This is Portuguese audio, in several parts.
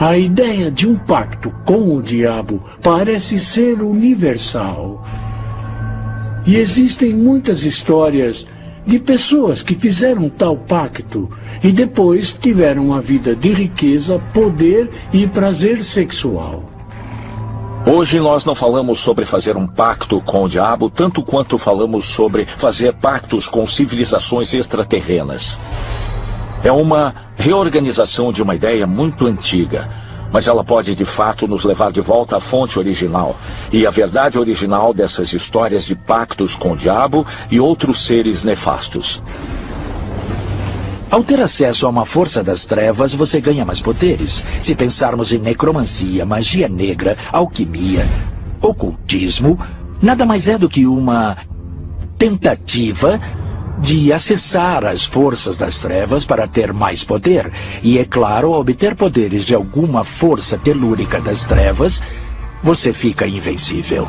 A ideia de um pacto com o diabo parece ser universal. E existem muitas histórias de pessoas que fizeram tal pacto e depois tiveram uma vida de riqueza, poder e prazer sexual. Hoje nós não falamos sobre fazer um pacto com o diabo, tanto quanto falamos sobre fazer pactos com civilizações extraterrenas. É uma reorganização de uma ideia muito antiga, mas ela pode de fato nos levar de volta à fonte original e à verdade original dessas histórias de pactos com o diabo e outros seres nefastos. Ao ter acesso a uma força das trevas, você ganha mais poderes. Se pensarmos em necromancia, magia negra, alquimia, ocultismo, nada mais é do que uma tentativa de acessar as forças das trevas para ter mais poder. E é claro, ao obter poderes de alguma força telúrica das trevas, você fica invencível.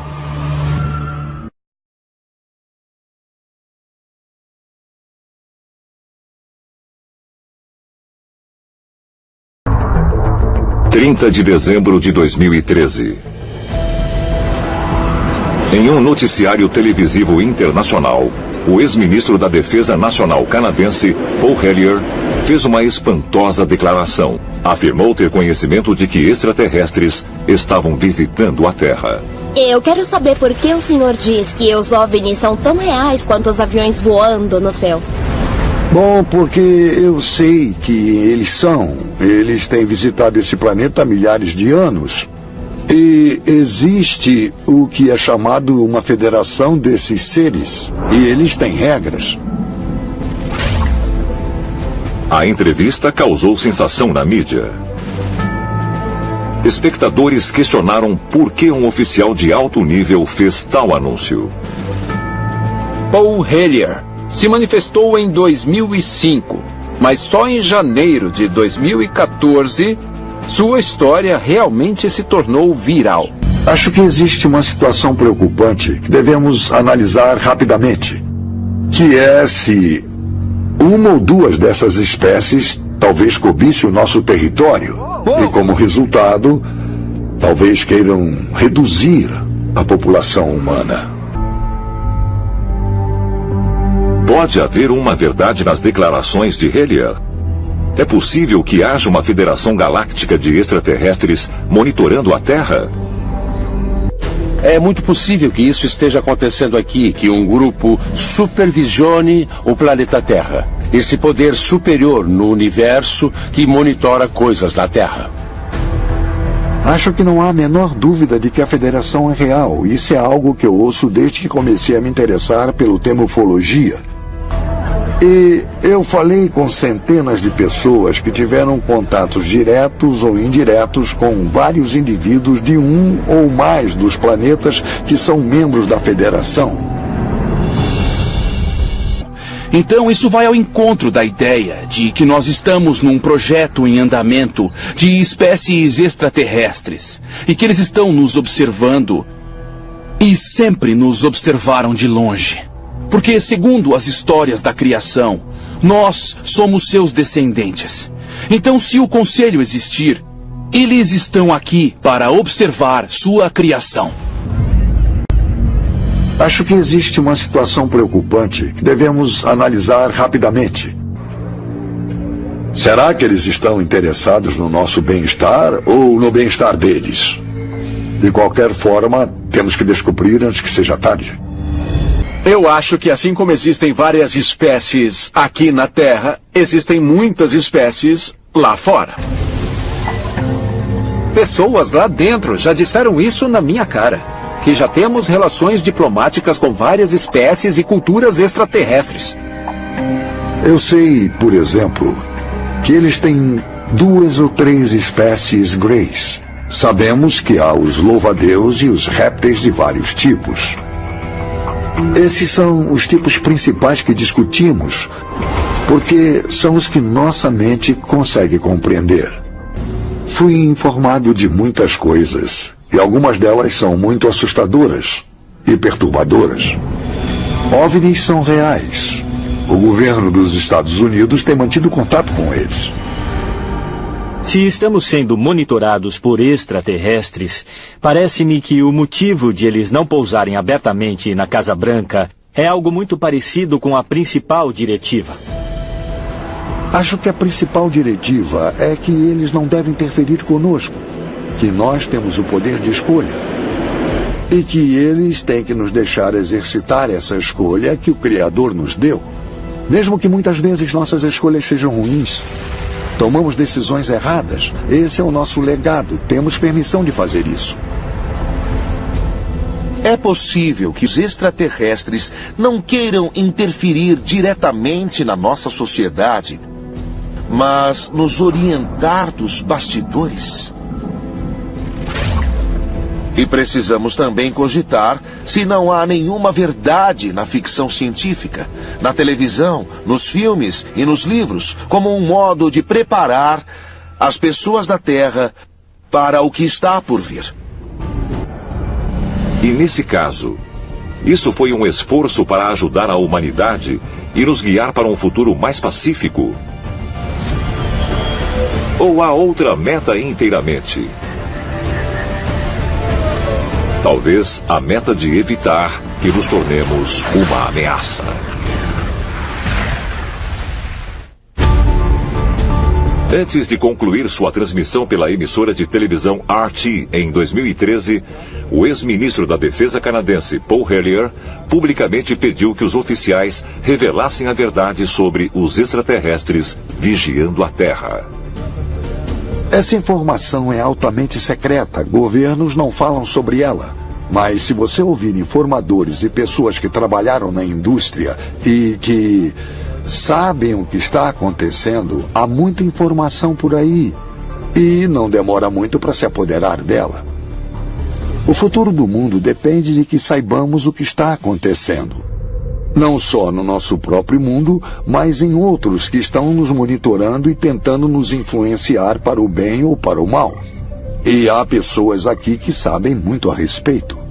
(30 de dezembro de 2013). Em um noticiário televisivo internacional, o ex-ministro da Defesa Nacional canadense, Paul Hellyer, fez uma espantosa declaração. Afirmou ter conhecimento de que extraterrestres estavam visitando a Terra. Eu quero saber por que o senhor diz que os OVNIs são tão reais quanto os aviões voando no céu. Bom, porque eu sei que eles são. Eles têm visitado esse planeta há milhares de anos. E existe o que é chamado uma federação desses seres. E eles têm regras. A entrevista causou sensação na mídia. Espectadores questionaram por que um oficial de alto nível fez tal anúncio. Paul Hellyer se manifestou em 2005, mas só em janeiro de 2014, sua história realmente se tornou viral. Acho que existe uma situação preocupante que devemos analisar rapidamente, que é se uma ou duas dessas espécies talvez cobisse o nosso território e, como resultado, talvez queiram reduzir a população humana. Pode haver uma verdade nas declarações de Hellyer? É possível que haja uma federação galáctica de extraterrestres monitorando a Terra? É muito possível que isso esteja acontecendo aqui, que um grupo supervisione o planeta Terra. Esse poder superior no universo que monitora coisas na Terra. Acho que não há a menor dúvida de que a federação é real. Isso é algo que eu ouço desde que comecei a me interessar pelo tema ufologia. E eu falei com centenas de pessoas que tiveram contatos diretos ou indiretos com vários indivíduos de um ou mais dos planetas que são membros da federação. Então isso vai ao encontro da ideia de que nós estamos num projeto em andamento de espécies extraterrestres e que eles estão nos observando e sempre nos observaram de longe. Porque, segundo as histórias da criação, nós somos seus descendentes. Então, se o conselho existir, eles estão aqui para observar sua criação. Acho que existe uma situação preocupante que devemos analisar rapidamente. Será que eles estão interessados no nosso bem-estar ou no bem-estar deles? De qualquer forma, temos que descobrir antes que seja tarde. Eu acho que assim como existem várias espécies aqui na Terra, existem muitas espécies lá fora. Pessoas lá dentro já disseram isso na minha cara. Que já temos relações diplomáticas com várias espécies e culturas extraterrestres. Eu sei, por exemplo, que eles têm 2 ou 3 espécies greys. Sabemos que há os louva-a-Deus e os répteis de vários tipos. Esses são os tipos principais que discutimos, porque são os que nossa mente consegue compreender. Fui informado de muitas coisas, e algumas delas são muito assustadoras e perturbadoras. OVNIs são reais. O governo dos Estados Unidos tem mantido contato com eles. Se estamos sendo monitorados por extraterrestres, parece-me que o motivo de eles não pousarem abertamente na Casa Branca é algo muito parecido com a principal diretiva. Acho que a principal diretiva é que eles não devem interferir conosco, que nós temos o poder de escolha e que eles têm que nos deixar exercitar essa escolha que o Criador nos deu, mesmo que muitas vezes nossas escolhas sejam ruins. Tomamos decisões erradas. Esse é o nosso legado. Temos permissão de fazer isso. É possível que os extraterrestres não queiram interferir diretamente na nossa sociedade, mas nos orientar dos bastidores. E precisamos também cogitar se não há nenhuma verdade na ficção científica, na televisão, nos filmes e nos livros, como um modo de preparar as pessoas da Terra para o que está por vir. E nesse caso, isso foi um esforço para ajudar a humanidade e nos guiar para um futuro mais pacífico? Ou há outra meta inteiramente? Talvez a meta de evitar que nos tornemos uma ameaça. Antes de concluir sua transmissão pela emissora de televisão RT em 2013, o ex-ministro da Defesa canadense Paul Hellyer publicamente pediu que os oficiais revelassem a verdade sobre os extraterrestres vigiando a Terra. Essa informação é altamente secreta. Governos não falam sobre ela. Mas se você ouvir informadores e pessoas que trabalharam na indústria e que sabem o que está acontecendo, há muita informação por aí. E não demora muito para se apoderar dela. O futuro do mundo depende de que saibamos o que está acontecendo. Não só no nosso próprio mundo, mas em outros que estão nos monitorando e tentando nos influenciar para o bem ou para o mal. E há pessoas aqui que sabem muito a respeito.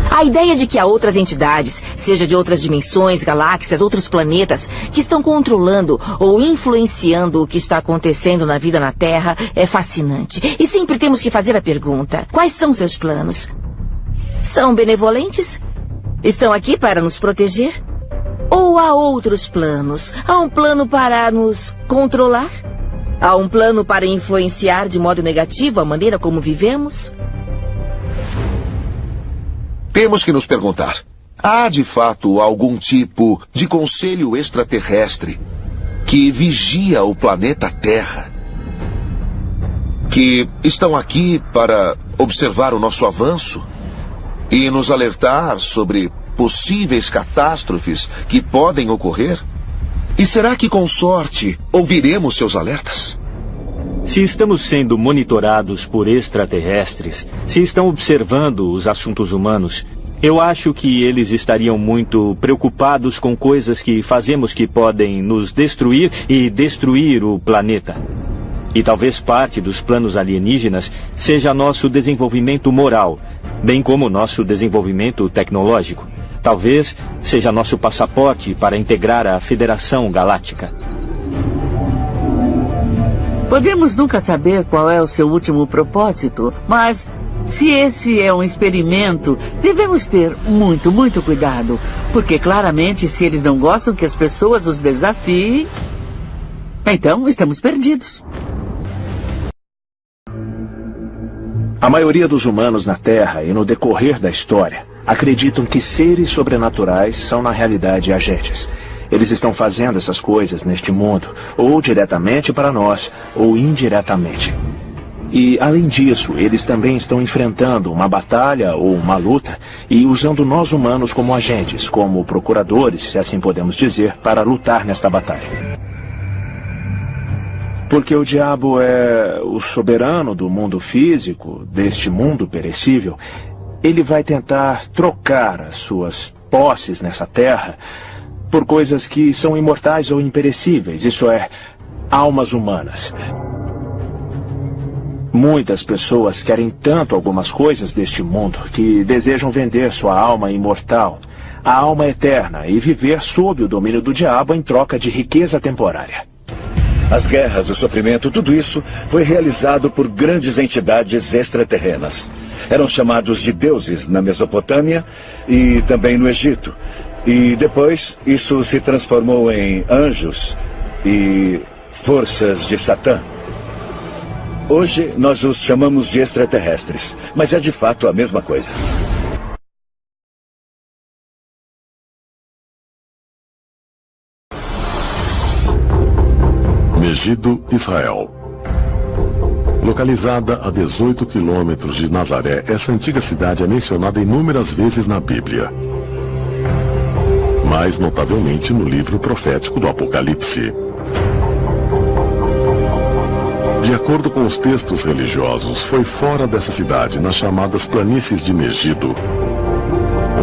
A ideia de que há outras entidades, seja de outras dimensões, galáxias, outros planetas, que estão controlando ou influenciando o que está acontecendo na vida na Terra é fascinante. E sempre temos que fazer a pergunta: quais são seus planos? São benevolentes? Estão aqui para nos proteger? Ou há outros planos? Há um plano para nos controlar? Há um plano para influenciar de modo negativo a maneira como vivemos? Temos que nos perguntar: há de fato algum tipo de conselho extraterrestre que vigia o planeta Terra? Que estão aqui para observar o nosso avanço? E nos alertar sobre possíveis catástrofes que podem ocorrer? E será que, com sorte, ouviremos seus alertas? Se estamos sendo monitorados por extraterrestres, se estão observando os assuntos humanos, eu acho que eles estariam muito preocupados com coisas que fazemos que podem nos destruir e destruir o planeta. E talvez parte dos planos alienígenas seja nosso desenvolvimento moral, bem como nosso desenvolvimento tecnológico. Talvez seja nosso passaporte para integrar a Federação Galáctica. Podemos nunca saber qual é o seu último propósito, mas se esse é um experimento, devemos ter muito, muito cuidado, porque claramente se eles não gostam que as pessoas os desafiem, então estamos perdidos. A maioria dos humanos na Terra e no decorrer da história acreditam que seres sobrenaturais são na realidade agentes. Eles estão fazendo essas coisas neste mundo, ou diretamente para nós, ou indiretamente. E, além disso, eles também estão enfrentando uma batalha ou uma luta e usando nós humanos como agentes, como procuradores, se assim podemos dizer, para lutar nesta batalha. Porque o diabo é o soberano do mundo físico, deste mundo perecível, ele vai tentar trocar as suas posses nessa terra por coisas que são imortais ou imperecíveis, isso é, almas humanas. Muitas pessoas querem tanto algumas coisas deste mundo que desejam vender sua alma imortal, a alma eterna, e viver sob o domínio do diabo em troca de riqueza temporária. As guerras, o sofrimento, tudo isso foi realizado por grandes entidades extraterrenas. Eram chamados de deuses na Mesopotâmia e também no Egito. E depois isso se transformou em anjos e forças de Satã. Hoje nós os chamamos de extraterrestres, mas é de fato a mesma coisa. Megido, Israel. Localizada a 18 quilômetros de Nazaré, essa antiga cidade é mencionada inúmeras vezes na Bíblia. Mais notavelmente no livro profético do Apocalipse. De acordo com os textos religiosos, foi fora dessa cidade, nas chamadas planícies de Megido,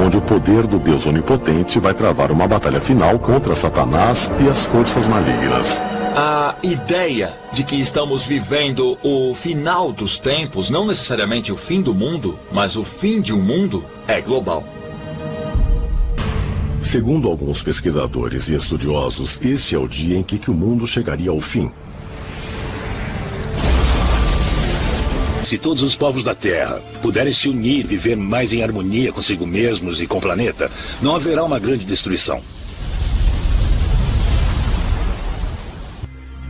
onde o poder do Deus Onipotente vai travar uma batalha final contra Satanás e as forças malignas. A ideia de que estamos vivendo o final dos tempos, não necessariamente o fim do mundo, mas o fim de um mundo, é global. Segundo alguns pesquisadores e estudiosos, este é o dia em que o mundo chegaria ao fim. Se todos os povos da Terra puderem se unir e viver mais em harmonia consigo mesmos e com o planeta, não haverá uma grande destruição.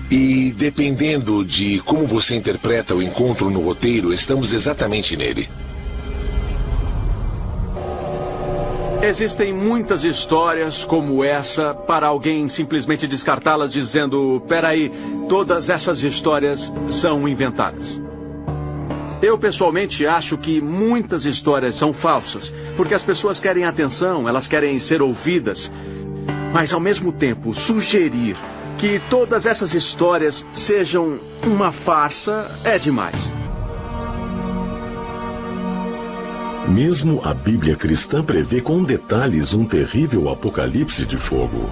E dependendo de como você interpreta o encontro no roteiro, estamos exatamente nele. Existem muitas histórias como essa para alguém simplesmente descartá-las dizendo: peraí, todas essas histórias são inventadas. Eu pessoalmente acho que muitas histórias são falsas, porque as pessoas querem atenção, elas querem ser ouvidas. Mas ao mesmo tempo, sugerir que todas essas histórias sejam uma farsa é demais. Mesmo a Bíblia cristã prevê com detalhes um terrível apocalipse de fogo.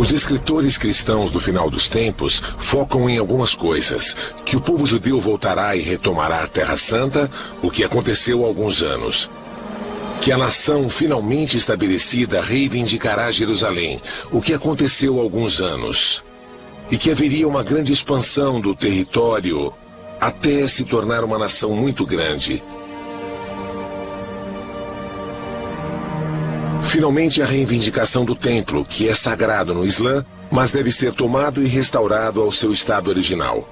Os escritores cristãos do final dos tempos focam em algumas coisas: que o povo judeu voltará e retomará a Terra Santa, o que aconteceu há alguns anos. Que a nação finalmente estabelecida reivindicará Jerusalém, o que aconteceu há alguns anos. E que haveria uma grande expansão do território até se tornar uma nação muito grande. Finalmente a reivindicação do templo, que é sagrado no Islã, mas deve ser tomado e restaurado ao seu estado original.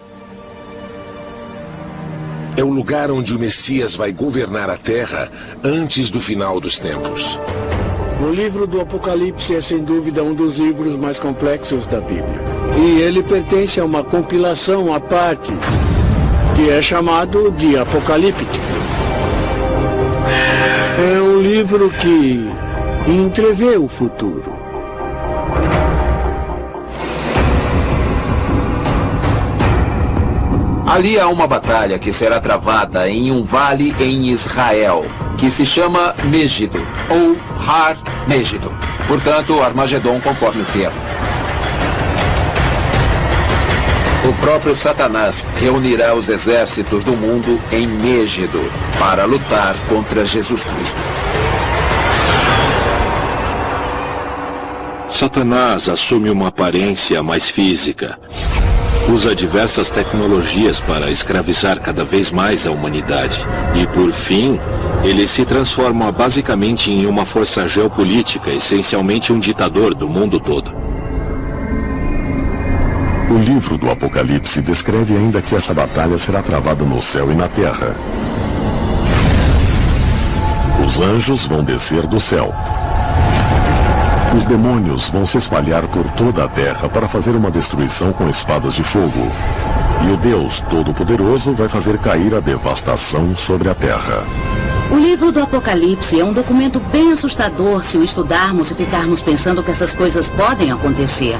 É o lugar onde o Messias vai governar a Terra antes do final dos tempos. O livro do Apocalipse é sem dúvida um dos livros mais complexos da Bíblia. E ele pertence a uma compilação à parte, que é chamado de Apocalíptico. É um livro que entrevê o futuro. Ali há uma batalha que será travada em um vale em Israel, que se chama Megido, ou Har Megido. Portanto, Armagedon conforme o termo. O próprio Satanás reunirá os exércitos do mundo em Megido para lutar contra Jesus Cristo. Satanás assume uma aparência mais física. Usa diversas tecnologias para escravizar cada vez mais a humanidade. E, por fim, ele se transforma basicamente em uma força geopolítica, essencialmente um ditador do mundo todo. O livro do Apocalipse descreve ainda que essa batalha será travada no céu e na terra. Os anjos vão descer do céu. Os demônios vão se espalhar por toda a terra para fazer uma destruição com espadas de fogo. E o Deus Todo-Poderoso vai fazer cair a devastação sobre a terra. O livro do Apocalipse é um documento bem assustador se o estudarmos e ficarmos pensando que essas coisas podem acontecer.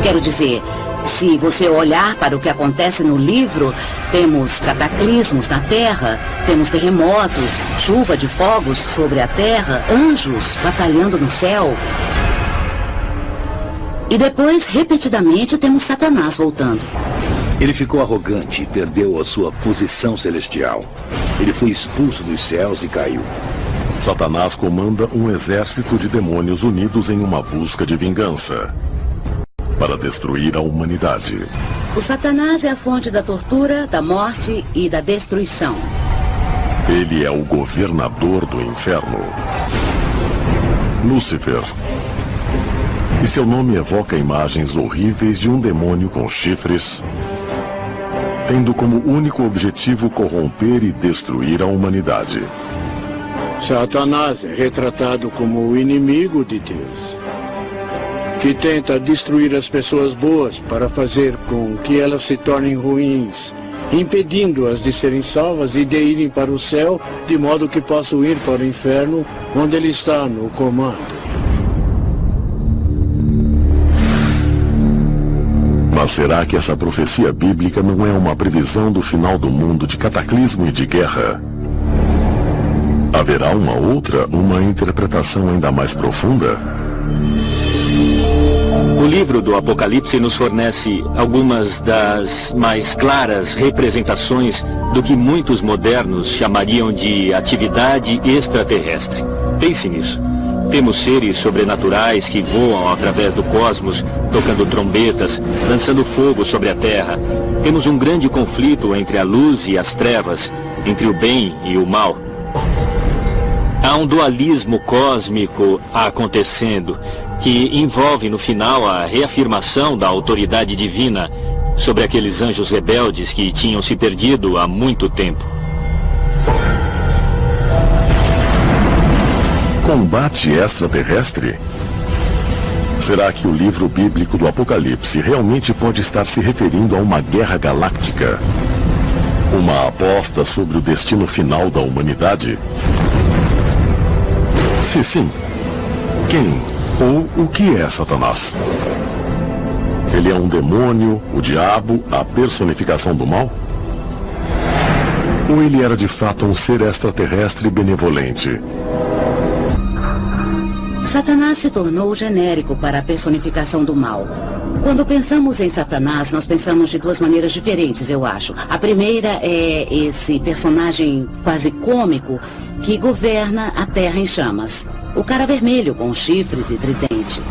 Quero dizer, se você olhar para o que acontece no livro, temos cataclismos na terra, temos terremotos, chuva de fogos sobre a terra, anjos batalhando no céu. E depois, repetidamente, temos Satanás voltando. Ele ficou arrogante e perdeu a sua posição celestial. Ele foi expulso dos céus e caiu. Satanás comanda um exército de demônios unidos em uma busca de vingança. para destruir a humanidade. O Satanás é a fonte da tortura, da morte e da destruição. Ele é o governador do inferno. Lúcifer. E seu nome evoca imagens horríveis de um demônio com chifres, tendo como único objetivo corromper e destruir a humanidade. Satanás é retratado como o inimigo de Deus, que tenta destruir as pessoas boas para fazer com que elas se tornem ruins, impedindo-as de serem salvas e de irem para o céu, de modo que possam ir para o inferno, onde ele está no comando. Mas será que essa profecia bíblica não é uma previsão do final do mundo, de cataclismo e de guerra? Haverá uma interpretação ainda mais profunda? O livro do Apocalipse nos fornece algumas das mais claras representações do que muitos modernos chamariam de atividade extraterrestre. Pense nisso. Temos seres sobrenaturais que voam através do cosmos, tocando trombetas, lançando fogo sobre a Terra. Temos um grande conflito entre a luz e as trevas, entre o bem e o mal. Há um dualismo cósmico acontecendo, que envolve no final a reafirmação da autoridade divina sobre aqueles anjos rebeldes que tinham se perdido há muito tempo. Combate extraterrestre? Será que o livro bíblico do Apocalipse realmente pode estar se referindo a uma guerra galáctica? Uma aposta sobre o destino final da humanidade? Se sim, quem ou o que é Satanás? Ele é um demônio, o diabo, a personificação do mal? Ou ele era de fato um ser extraterrestre benevolente? Satanás se tornou genérico para a personificação do mal. Quando pensamos em Satanás, nós pensamos de duas maneiras diferentes, eu acho. A primeira é esse personagem quase cômico que governa a Terra em chamas. O cara vermelho com chifres e tridente.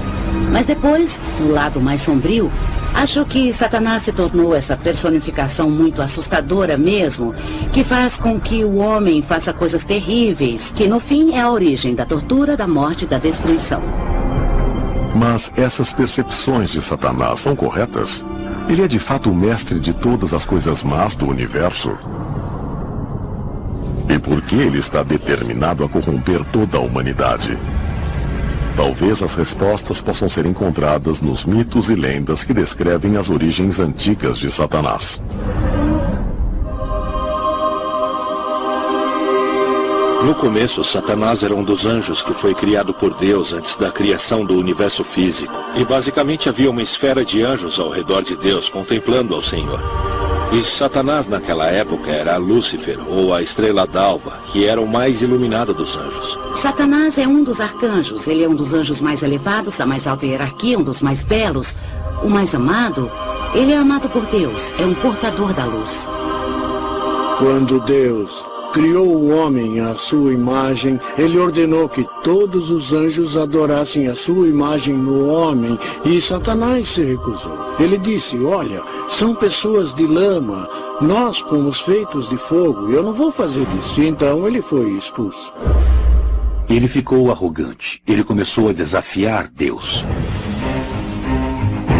Mas depois, no lado mais sombrio, acho que Satanás se tornou essa personificação muito assustadora mesmo, que faz com que o homem faça coisas terríveis, que no fim é a origem da tortura, da morte e da destruição. Mas essas percepções de Satanás são corretas? Ele é de fato o mestre de todas as coisas más do universo? E por que ele está determinado a corromper toda a humanidade? Talvez as respostas possam ser encontradas nos mitos e lendas que descrevem as origens antigas de Satanás. No começo, Satanás era um dos anjos que foi criado por Deus antes da criação do universo físico. E basicamente havia uma esfera de anjos ao redor de Deus, contemplando ao Senhor. E Satanás naquela época era Lúcifer, ou a estrela d'alva, que era o mais iluminado dos anjos. Satanás é um dos arcanjos. Ele é um dos anjos mais elevados, da mais alta hierarquia, um dos mais belos, o mais amado. Ele é amado por Deus, é um portador da luz. Quando Deus criou o homem à sua imagem, ele ordenou que todos os anjos adorassem a sua imagem no homem, e Satanás se recusou. Ele disse: olha, são pessoas de lama, nós fomos feitos de fogo, eu não vou fazer isso. Então ele foi expulso. Ele ficou arrogante, ele começou a desafiar Deus.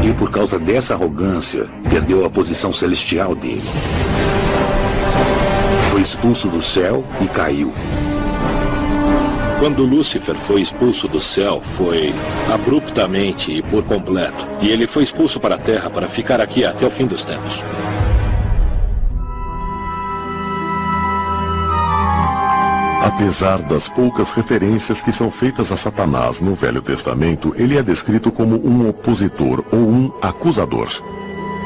E por causa dessa arrogância, perdeu a posição celestial dele. Foi expulso do céu e caiu. Quando Lúcifer foi expulso do céu, foi abruptamente e por completo. E ele foi expulso para a Terra para ficar aqui até o fim dos tempos. Apesar das poucas referências que são feitas a Satanás no Velho Testamento, ele é descrito como um opositor ou um acusador.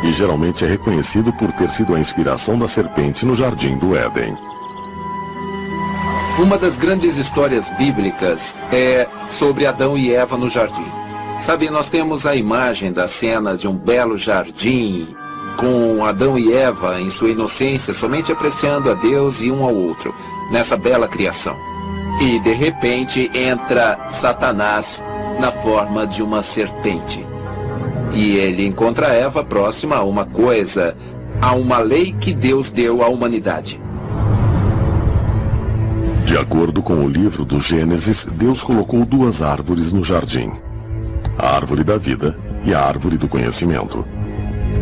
E geralmente é reconhecido por ter sido a inspiração da serpente no Jardim do Éden. Uma das grandes histórias bíblicas é sobre Adão e Eva no jardim. Sabe, nós temos a imagem da cena de um belo jardim, com Adão e Eva em sua inocência, somente apreciando a Deus e um ao outro, nessa bela criação. E, de repente, entra Satanás na forma de uma serpente. E ele encontra Eva próxima a uma coisa, a uma lei que Deus deu à humanidade. De acordo com o livro do Gênesis, Deus colocou 2 árvores no jardim: a árvore da vida e a árvore do conhecimento.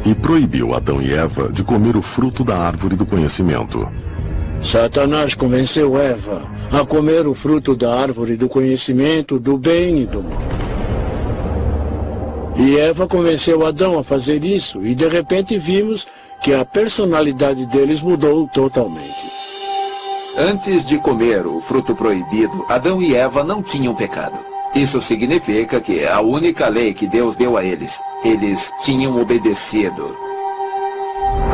E proibiu Adão e Eva de comer o fruto da árvore do conhecimento. Satanás convenceu Eva a comer o fruto da árvore do conhecimento do bem e do mal. E Eva convenceu Adão a fazer isso, e de repente vimos que a personalidade deles mudou totalmente. Antes de comer o fruto proibido, Adão e Eva não tinham pecado. Isso significa que a única lei que Deus deu a eles tinham obedecido.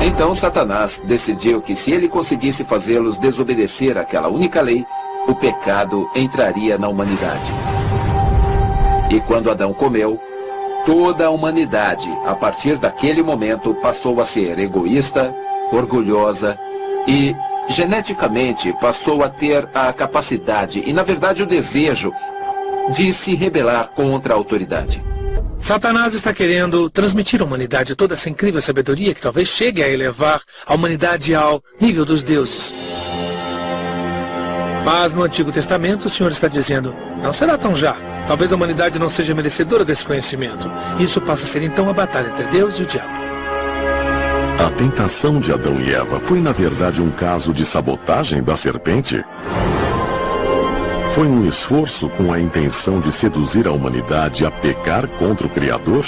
Então Satanás decidiu que se ele conseguisse fazê-los desobedecer aquela única lei, o pecado entraria na humanidade. E quando Adão comeu, toda a humanidade, a partir daquele momento, passou a ser egoísta, orgulhosa e, geneticamente, passou a ter a capacidade e, na verdade, o desejo de se rebelar contra a autoridade. Satanás está querendo transmitir à humanidade toda essa incrível sabedoria que talvez chegue a elevar a humanidade ao nível dos deuses. Mas no Antigo Testamento o Senhor está dizendo, não será tão já. Talvez a humanidade não seja merecedora desse conhecimento. Isso passa a ser então a batalha entre Deus e o diabo. A tentação de Adão e Eva foi, na verdade, um caso de sabotagem da serpente? Foi um esforço com a intenção de seduzir a humanidade a pecar contra o Criador?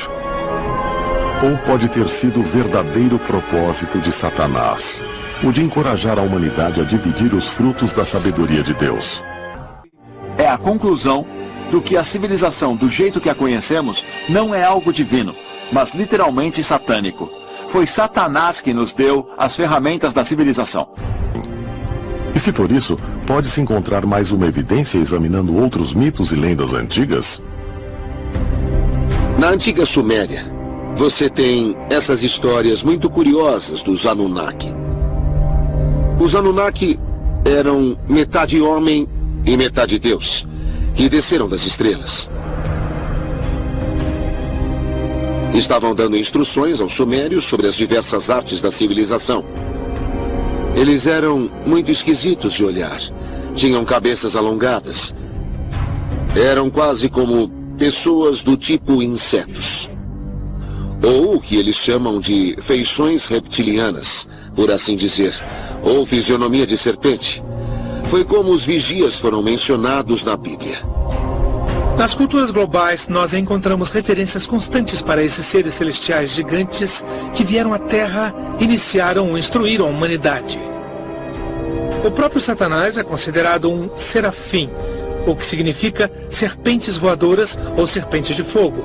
Ou pode ter sido o verdadeiro propósito de Satanás, o de encorajar a humanidade a dividir os frutos da sabedoria de Deus? É a conclusão do que a civilização, do jeito que a conhecemos, não é algo divino, mas literalmente satânico. Foi Satanás que nos deu as ferramentas da civilização. E se for isso, pode-se encontrar mais uma evidência examinando outros mitos e lendas antigas? Na antiga Suméria, você tem essas histórias muito curiosas dos Anunnaki. Os Anunnaki eram metade homem e metade Deus, que desceram das estrelas. Estavam dando instruções aos sumérios sobre as diversas artes da civilização. Eles eram muito esquisitos de olhar. Tinham cabeças alongadas. Eram quase como pessoas do tipo insetos. Ou o que eles chamam de feições reptilianas, por assim dizer, ou fisionomia de serpente. Foi como os vigias foram mencionados na Bíblia. Nas culturas globais, nós encontramos referências constantes para esses seres celestiais gigantes que vieram à Terra, iniciaram ou instruíram a humanidade. O próprio Satanás é considerado um serafim, o que significa serpentes voadoras ou serpentes de fogo.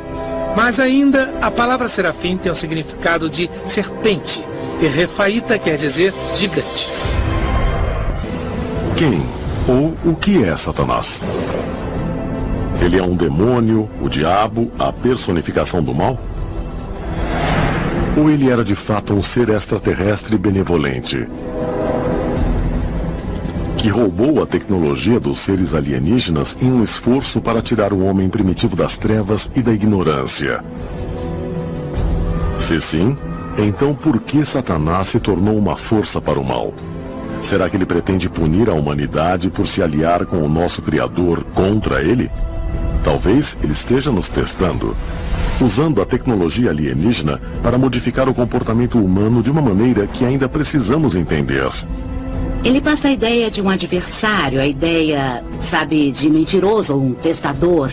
Mas ainda, a palavra serafim tem o significado de serpente, e refaíta quer dizer gigante. Quem ou o que é Satanás? Ele é um demônio, o diabo, a personificação do mal? Ou ele era de fato um ser extraterrestre benevolente, que roubou a tecnologia dos seres alienígenas em um esforço para tirar o homem primitivo das trevas e da ignorância? Se sim, então por que Satanás se tornou uma força para o mal? Será que ele pretende punir a humanidade por se aliar com o nosso Criador contra ele? Talvez ele esteja nos testando, usando a tecnologia alienígena para modificar o comportamento humano de uma maneira que ainda precisamos entender. Ele passa a ideia de um adversário, a ideia, sabe, de mentiroso ou um testador,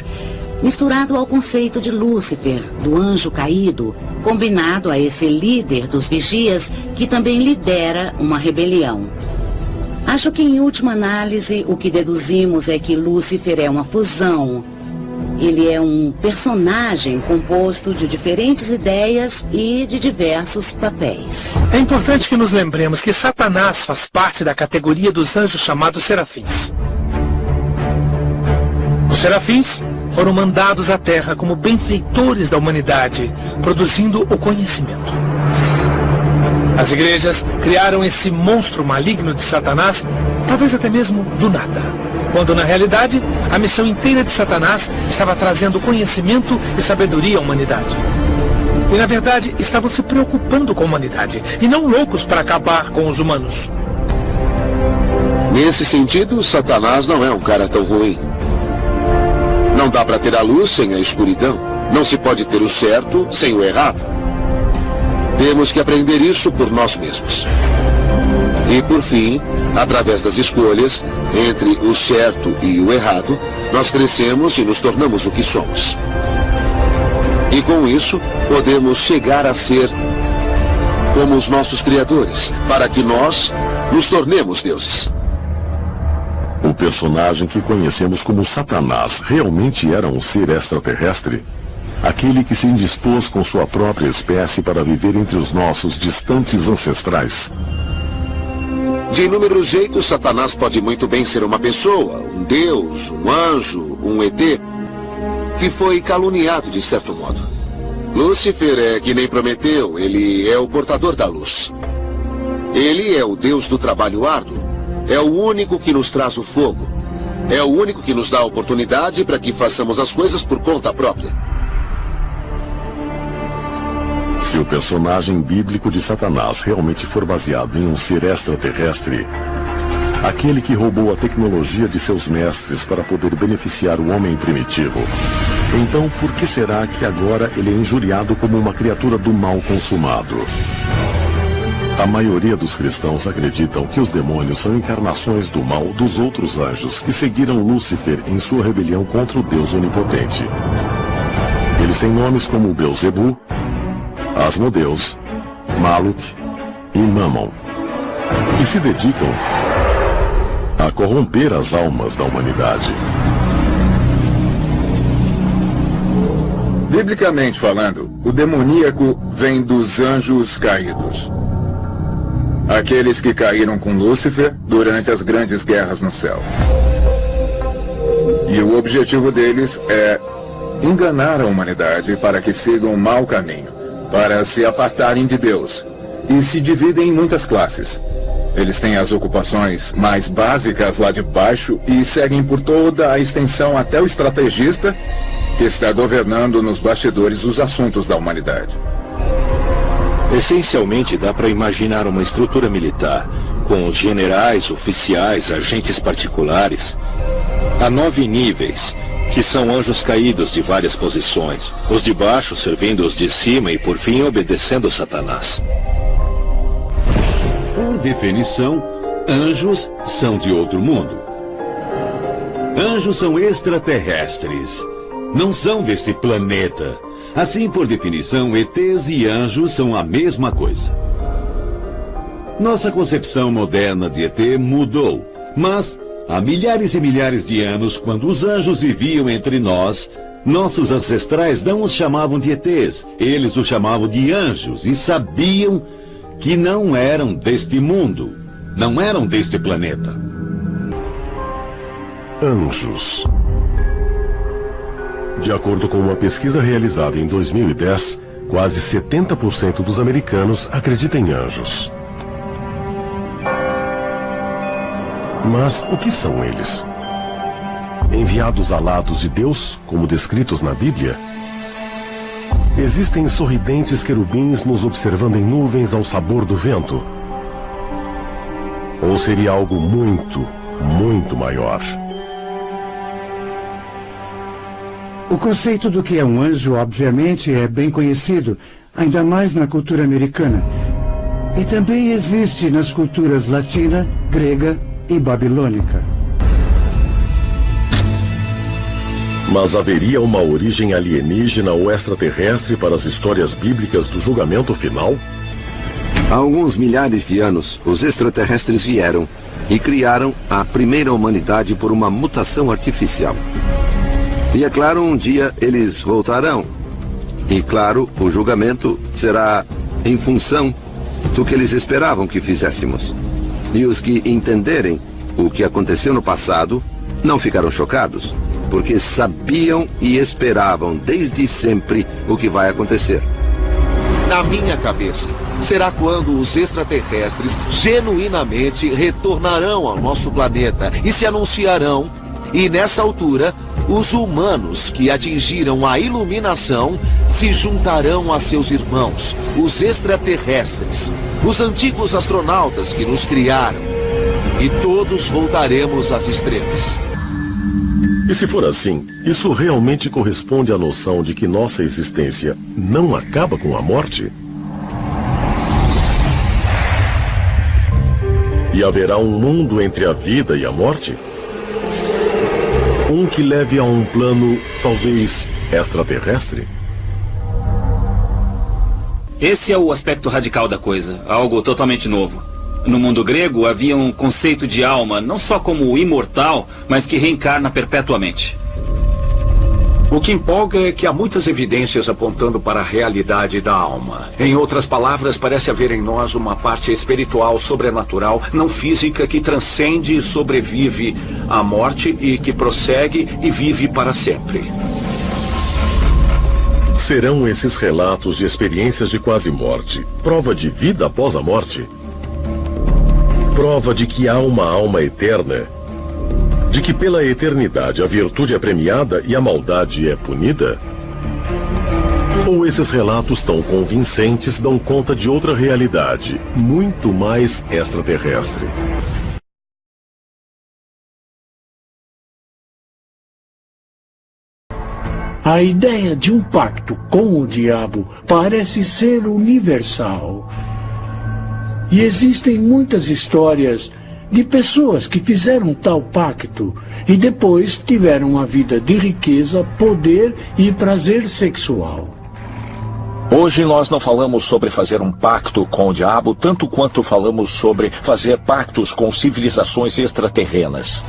misturado ao conceito de Lúcifer, do anjo caído, combinado a esse líder dos vigias que também lidera uma rebelião. Acho que, em última análise, o que deduzimos é que Lúcifer é uma fusão. Ele é um personagem composto de diferentes ideias e de diversos papéis. É importante que nos lembremos que Satanás faz parte da categoria dos anjos chamados serafins. Os serafins foram mandados à Terra como benfeitores da humanidade, produzindo o conhecimento. As igrejas criaram esse monstro maligno de Satanás, talvez até mesmo do nada. Quando, na realidade, a missão inteira de Satanás estava trazendo conhecimento e sabedoria à humanidade. E na verdade estavam se preocupando com a humanidade e não loucos para acabar com os humanos. Nesse sentido, Satanás não é um cara tão ruim. Não dá para ter a luz sem a escuridão. Não se pode ter o certo sem o errado. Temos que aprender isso por nós mesmos. E por fim, através das escolhas entre o certo e o errado, nós crescemos e nos tornamos o que somos. E com isso, podemos chegar a ser como os nossos criadores, para que nós nos tornemos deuses. O personagem que conhecemos como Satanás realmente era um ser extraterrestre? Aquele que se indispôs com sua própria espécie para viver entre os nossos distantes ancestrais? De inúmeros jeitos, Satanás pode muito bem ser uma pessoa, um deus, um anjo, um ET, que foi caluniado de certo modo. Lúcifer é que nem Prometeu, ele é o portador da luz. Ele é o deus do trabalho árduo. É o único que nos traz o fogo. É o único que nos dá a oportunidade para que façamos as coisas por conta própria. Se o personagem bíblico de Satanás realmente for baseado em um ser extraterrestre, aquele que roubou a tecnologia de seus mestres para poder beneficiar o homem primitivo, então por que será que agora ele é injuriado como uma criatura do mal consumado? A maioria dos cristãos acreditam que os demônios são encarnações do mal dos outros anjos que seguiram Lúcifer em sua rebelião contra o Deus Onipotente. Eles têm nomes como Belzebu, Asmodeus, Maluk e Mammon, e se dedicam a corromper as almas da humanidade. Biblicamente falando, o demoníaco vem dos anjos caídos. Aqueles que caíram com Lúcifer durante as grandes guerras no céu. E o objetivo deles é enganar a humanidade para que sigam um mau caminho, para se apartarem de Deus. E se dividem em muitas classes. Eles têm as ocupações mais básicas lá de baixo e seguem por toda a extensão até o estrategista que está governando nos bastidores os assuntos da humanidade. Essencialmente, dá para imaginar uma estrutura militar, com os generais, oficiais, agentes particulares. Há 9 níveis, que são anjos caídos de várias posições. Os de baixo servindo os de cima e, por fim, obedecendo Satanás. Por definição, anjos são de outro mundo. Anjos são extraterrestres. Não são deste planeta. Assim, por definição, ETs e anjos são a mesma coisa. Nossa concepção moderna de ET mudou, mas há milhares e milhares de anos, quando os anjos viviam entre nós, nossos ancestrais não os chamavam de ETs, eles os chamavam de anjos e sabiam que não eram deste mundo, não eram deste planeta. Anjos. De acordo com uma pesquisa realizada em 2010, quase 70% dos americanos acreditam em anjos. Mas o que são eles? Enviados alados de Deus, como descritos na Bíblia? Existem sorridentes querubins nos observando em nuvens ao sabor do vento? Ou seria algo muito, muito maior? O conceito do que é um anjo, obviamente, é bem conhecido, ainda mais na cultura americana. E também existe nas culturas latina, grega e babilônica. Mas haveria uma origem alienígena ou extraterrestre para as histórias bíblicas do julgamento final? Há alguns milhares de anos, os extraterrestres vieram e criaram a primeira humanidade por uma mutação artificial. E é claro, um dia eles voltarão. E claro, o julgamento será em função do que eles esperavam que fizéssemos. E os que entenderem o que aconteceu no passado não ficaram chocados, porque sabiam e esperavam desde sempre o que vai acontecer. Na minha cabeça, será quando os extraterrestres genuinamente retornarão ao nosso planeta e se anunciarão. E nessa altura, Os humanos que atingiram a iluminação se juntarão a seus irmãos, os extraterrestres, os antigos astronautas que nos criaram, e todos voltaremos às estrelas. E se for assim, isso realmente corresponde à noção de que nossa existência não acaba com a morte? E haverá um mundo entre a vida e a morte? Um que leve a um plano, talvez, extraterrestre? Esse é o aspecto radical da coisa, algo totalmente novo. No mundo grego havia um conceito de alma, não só como imortal, mas que reencarna perpetuamente. O que empolga é que há muitas evidências apontando para a realidade da alma. Em outras palavras, parece haver em nós uma parte espiritual, sobrenatural, não física, que transcende e sobrevive à morte e que prossegue e vive para sempre. Serão esses relatos de experiências de quase morte prova de vida após a morte? Prova de que há uma alma eterna? De que pela eternidade a virtude é premiada e a maldade é punida? Ou esses relatos tão convincentes dão conta de outra realidade, muito mais extraterrestre? A ideia de um pacto com o diabo parece ser universal. E existem muitas histórias de pessoas que fizeram tal pacto e depois tiveram uma vida de riqueza, poder e prazer sexual. Hoje nós não falamos sobre fazer um pacto com o diabo tanto quanto falamos sobre fazer pactos com civilizações extraterrenas.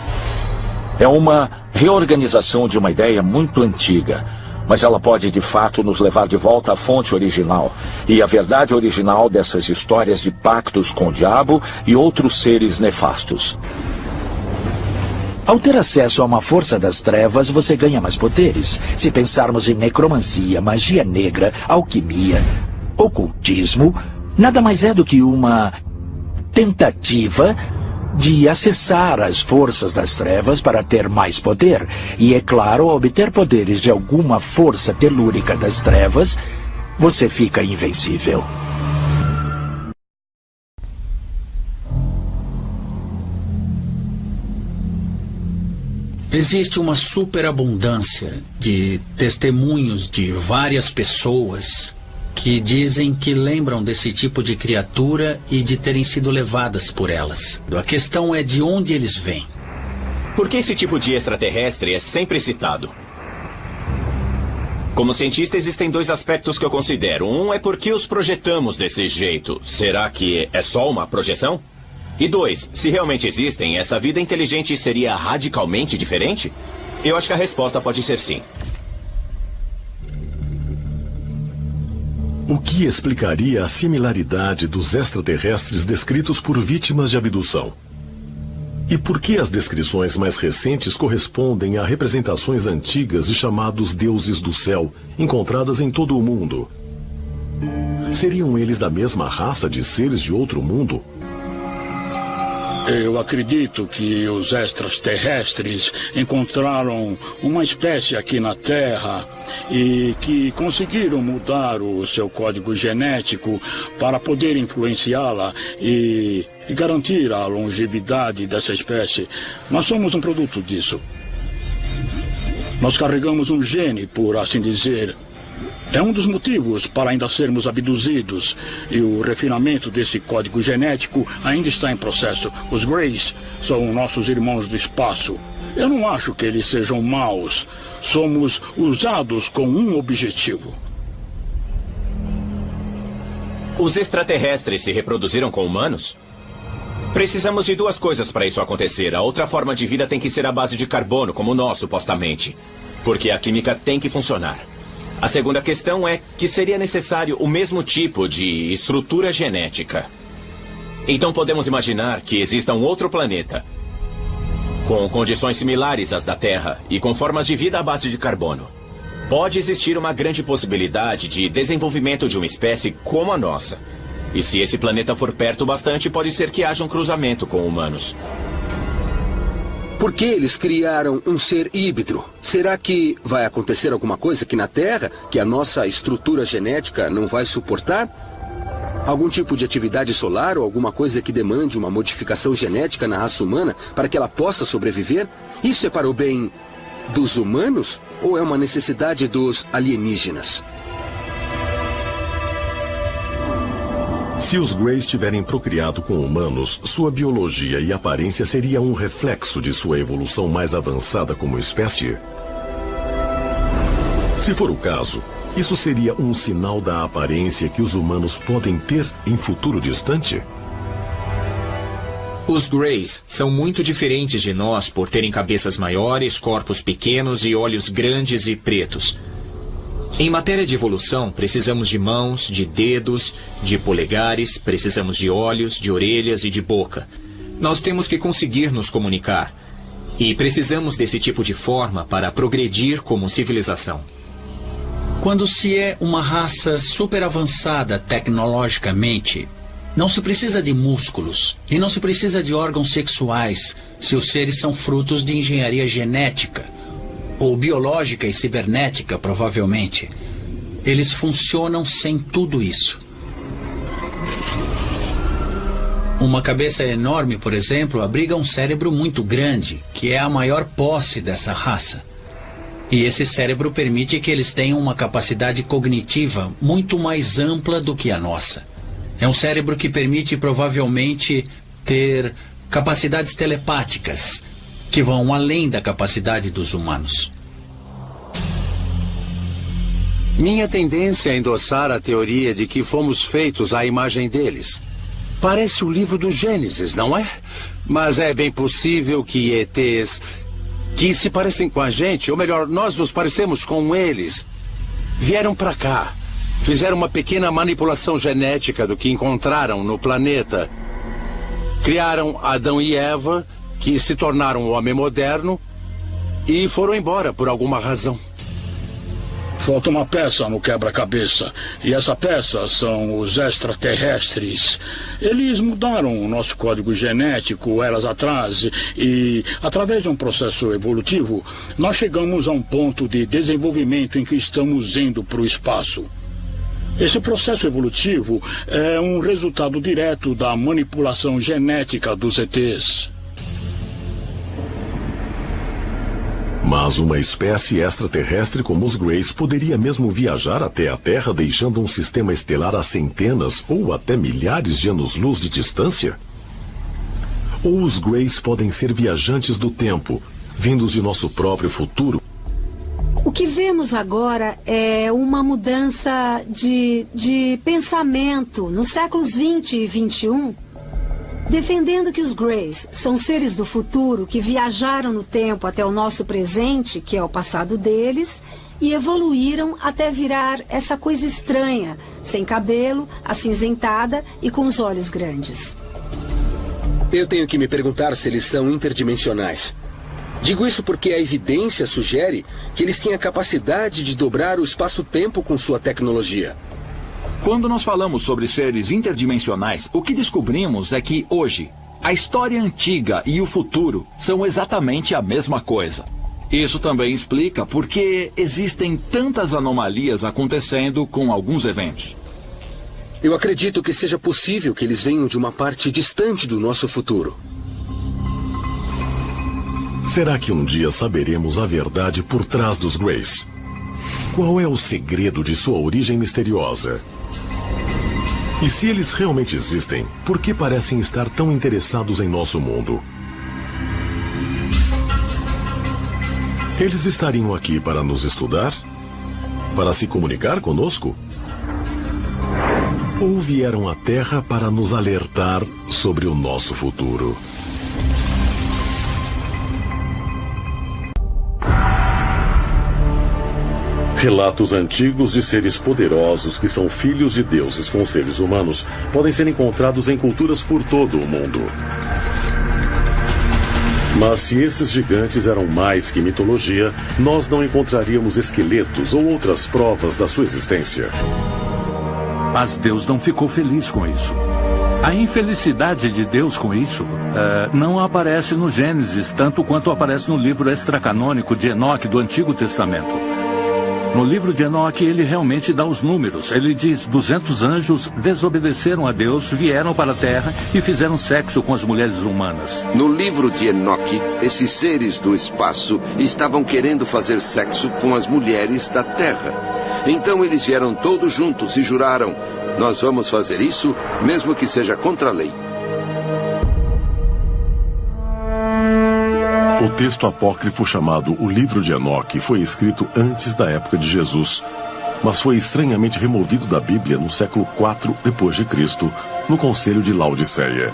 É uma reorganização de uma ideia muito antiga, mas ela pode de fato nos levar de volta à fonte original e à verdade original dessas histórias de pactos com o diabo e outros seres nefastos. Ao ter acesso a uma força das trevas, você ganha mais poderes. Se pensarmos em necromancia, magia negra, alquimia, ocultismo, nada mais é do que uma tentativa de acessar as forças das trevas para ter mais poder. E é claro, ao obter poderes de alguma força telúrica das trevas, você fica invencível. Existe uma superabundância de testemunhos de várias pessoas que dizem que lembram desse tipo de criatura e de terem sido levadas por elas. A questão é de onde eles vêm. Porque esse tipo de extraterrestre é sempre citado? Como cientista, existem dois aspectos que eu considero. Um é porque os projetamos desse jeito. Será que é só uma projeção? E dois, se realmente existem, essa vida inteligente seria radicalmente diferente? Eu acho que a resposta pode ser sim. O que explicaria a similaridade dos extraterrestres descritos por vítimas de abdução? E por que as descrições mais recentes correspondem a representações antigas de chamados deuses do céu, encontradas em todo o mundo? Seriam eles da mesma raça de seres de outro mundo? Eu acredito que os extraterrestres encontraram uma espécie aqui na Terra e que conseguiram mudar o seu código genético para poder influenciá-la e garantir a longevidade dessa espécie. Nós somos um produto disso. Nós carregamos um gene, por assim dizer. É um dos motivos para ainda sermos abduzidos, e o refinamento desse código genético ainda está em processo. Os Greys são nossos irmãos do espaço. Eu não acho que eles sejam maus. Somos usados com um objetivo. Os extraterrestres se reproduziram com humanos? Precisamos de duas coisas para isso acontecer. A outra forma de vida tem que ser à base de carbono, como o nosso, supostamente. Porque a química tem que funcionar. A segunda questão é que seria necessário o mesmo tipo de estrutura genética. Então podemos imaginar que exista um outro planeta com condições similares às da Terra e com formas de vida à base de carbono. Pode existir uma grande possibilidade de desenvolvimento de uma espécie como a nossa. E se esse planeta for perto bastante, pode ser que haja um cruzamento com humanos. Por que eles criaram um ser híbrido? Será que vai acontecer alguma coisa aqui na Terra que a nossa estrutura genética não vai suportar? Algum tipo de atividade solar ou alguma coisa que demande uma modificação genética na raça humana para que ela possa sobreviver? Isso é para o bem dos humanos ou é uma necessidade dos alienígenas? Se os Greys tiverem procriado com humanos, sua biologia e aparência seria um reflexo de sua evolução mais avançada como espécie? Se for o caso, isso seria um sinal da aparência que os humanos podem ter em futuro distante? Os Greys são muito diferentes de nós por terem cabeças maiores, corpos pequenos e olhos grandes e pretos. Em matéria de evolução, precisamos de mãos, de dedos, de polegares, precisamos de olhos, de orelhas e de boca. Nós temos que conseguir nos comunicar. E precisamos desse tipo de forma para progredir como civilização. Quando se é uma raça super avançada tecnologicamente, não se precisa de músculos e não se precisa de órgãos sexuais se os seres são frutos de engenharia genética ou biológica e cibernética, provavelmente. Eles funcionam sem tudo isso. Uma cabeça enorme, por exemplo, abriga um cérebro muito grande, que é a maior posse dessa raça. E esse cérebro permite que eles tenham uma capacidade cognitiva muito mais ampla do que a nossa. É um cérebro que permite, provavelmente, ter capacidades telepáticas, que vão além da capacidade dos humanos. Minha tendência é endossar a teoria de que fomos feitos à imagem deles. Parece o livro do Gênesis, não é? Mas é bem possível que ETs, que se parecem com a gente, ou melhor, nós nos parecemos com eles, vieram para cá, fizeram uma pequena manipulação genética do que encontraram no planeta. Criaram Adão e Eva, que se tornaram o homem moderno, e foram embora por alguma razão. Falta uma peça no quebra-cabeça, e essa peça são os extraterrestres. Eles mudaram o nosso código genético eras atrás e, através de um processo evolutivo, nós chegamos a um ponto de desenvolvimento em que estamos indo para o espaço. Esse processo evolutivo é um resultado direto da manipulação genética dos ETs. Mas uma espécie extraterrestre como os Greys poderia mesmo viajar até a Terra deixando um sistema estelar a centenas ou até milhares de anos-luz de distância? Ou os Greys podem ser viajantes do tempo, vindos de nosso próprio futuro? O que vemos agora é uma mudança de pensamento nos séculos 20 e 21, defendendo que os Greys são seres do futuro que viajaram no tempo até o nosso presente, que é o passado deles, e evoluíram até virar essa coisa estranha, sem cabelo, acinzentada e com os olhos grandes. Eu tenho que me perguntar se eles são interdimensionais. Digo isso porque a evidência sugere que eles têm a capacidade de dobrar o espaço-tempo com sua tecnologia. Quando nós falamos sobre seres interdimensionais, o que descobrimos é que, hoje, a história antiga e o futuro são exatamente a mesma coisa. Isso também explica por que existem tantas anomalias acontecendo com alguns eventos. Eu acredito que seja possível que eles venham de uma parte distante do nosso futuro. Será que um dia saberemos a verdade por trás dos Greys? Qual é o segredo de sua origem misteriosa? E se eles realmente existem, por que parecem estar tão interessados em nosso mundo? Eles estariam aqui para nos estudar? Para se comunicar conosco? Ou vieram à Terra para nos alertar sobre o nosso futuro? Relatos antigos de seres poderosos que são filhos de deuses com seres humanos podem ser encontrados em culturas por todo o mundo. Mas se esses gigantes eram mais que mitologia, nós não encontraríamos esqueletos ou outras provas da sua existência. Mas Deus não ficou feliz com isso. A infelicidade de Deus com isso não aparece no Gênesis, tanto quanto aparece no livro extracanônico de Enoque do Antigo Testamento. No livro de Enoque, ele realmente dá os números. Ele diz: 200 anjos desobedeceram a Deus, vieram para a terra e fizeram sexo com as mulheres humanas. No livro de Enoque, esses seres do espaço estavam querendo fazer sexo com as mulheres da terra. Então eles vieram todos juntos e juraram: nós vamos fazer isso, mesmo que seja contra a lei. O texto apócrifo chamado O Livro de Enoque foi escrito antes da época de Jesus, mas foi estranhamente removido da Bíblia no século IV d.C., no Concílio de Laodiceia.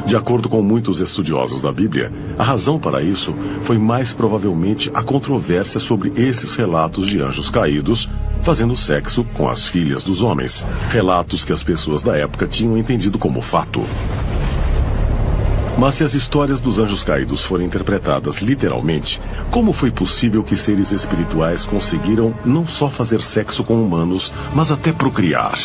De acordo com muitos estudiosos da Bíblia, a razão para isso foi mais provavelmente a controvérsia sobre esses relatos de anjos caídos fazendo sexo com as filhas dos homens, relatos que as pessoas da época tinham entendido como fato. Mas se as histórias dos anjos caídos forem interpretadas literalmente, como foi possível que seres espirituais conseguiram não só fazer sexo com humanos, mas até procriar?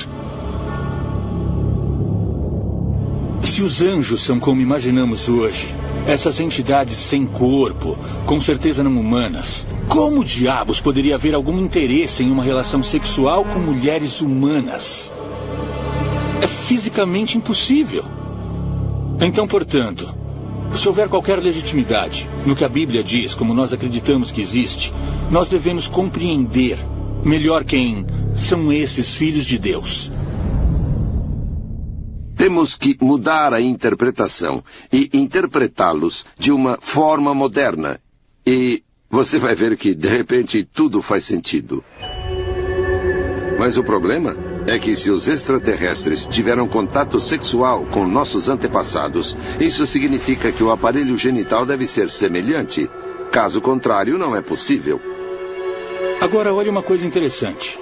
Se os anjos são como imaginamos hoje, essas entidades sem corpo, com certeza não humanas, como diabos poderia haver algum interesse em uma relação sexual com mulheres humanas? É fisicamente impossível. Então, portanto, se houver qualquer legitimidade no que a Bíblia diz, como nós acreditamos que existe, nós devemos compreender melhor quem são esses filhos de Deus. Temos que mudar a interpretação e interpretá-los de uma forma moderna. E você vai ver que, de repente, tudo faz sentido. Mas o problema é que se os extraterrestres tiveram contato sexual com nossos antepassados, isso significa que o aparelho genital deve ser semelhante. Caso contrário, não é possível. Agora, olha uma coisa interessante.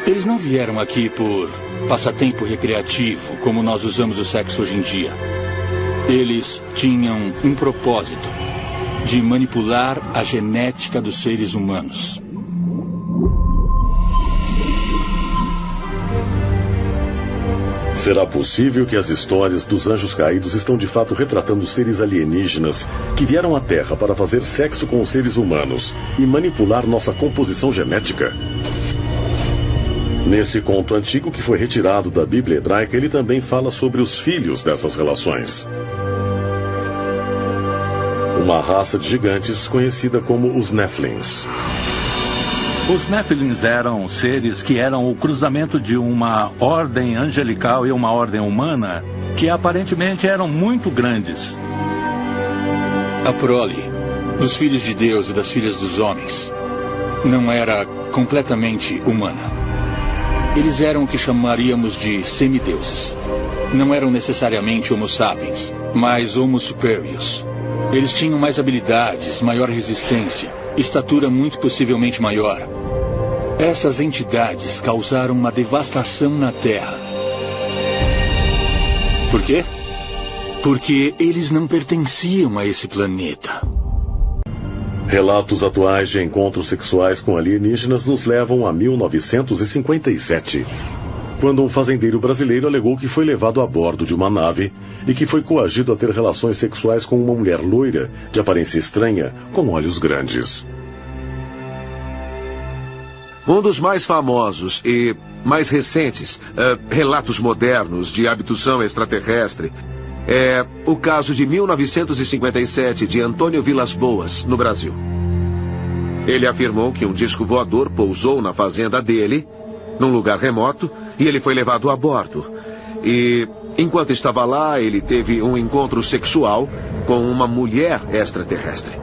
Eles não vieram aqui por passatempo recreativo, como nós usamos o sexo hoje em dia. Eles tinham um propósito: de manipular a genética dos seres humanos. Será possível que as histórias dos anjos caídos estão de fato retratando seres alienígenas que vieram à Terra para fazer sexo com os seres humanos e manipular nossa composição genética? Nesse conto antigo que foi retirado da Bíblia hebraica, ele também fala sobre os filhos dessas relações. Uma raça de gigantes conhecida como os Néfilins. Os Néfilins eram seres que eram o cruzamento de uma ordem angelical e uma ordem humana que aparentemente eram muito grandes. A prole dos filhos de Deus e das filhas dos homens não era completamente humana. Eles eram o que chamaríamos de semideuses. Não eram necessariamente homo sapiens, mas homo superiors. Eles tinham mais habilidades, maior resistência, estatura muito possivelmente maior. Essas entidades causaram uma devastação na Terra. Por quê? Porque eles não pertenciam a esse planeta. Relatos atuais de encontros sexuais com alienígenas nos levam a 1957, quando um fazendeiro brasileiro alegou que foi levado a bordo de uma nave e que foi coagido a ter relações sexuais com uma mulher loira, de aparência estranha, com olhos grandes. Um dos mais famosos e mais recentes relatos modernos de abdução extraterrestre é o caso de 1957 de Antônio Vilas Boas, no Brasil. Ele afirmou que um disco voador pousou na fazenda dele, num lugar remoto, e ele foi levado a bordo. E, enquanto estava lá, ele teve um encontro sexual com uma mulher extraterrestre.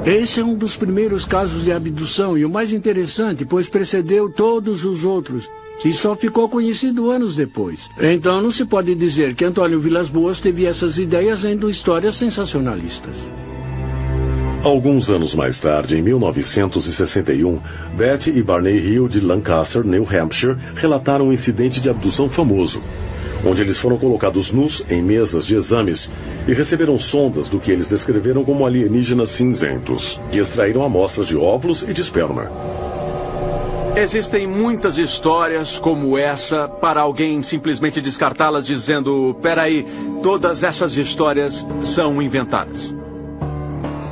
Esse é um dos primeiros casos de abdução e o mais interessante, pois precedeu todos os outros e só ficou conhecido anos depois. Então não se pode dizer que Antônio Vilas Boas teve essas ideias lendo histórias sensacionalistas. Alguns anos mais tarde, em 1961, Betty e Barney Hill de Lancaster, New Hampshire, relataram um incidente de abdução famoso, onde eles foram colocados nus em mesas de exames e receberam sondas do que eles descreveram como alienígenas cinzentos, que extraíram amostras de óvulos e de esperma. Existem muitas histórias como essa para alguém simplesmente descartá-las dizendo: peraí, todas essas histórias são inventadas.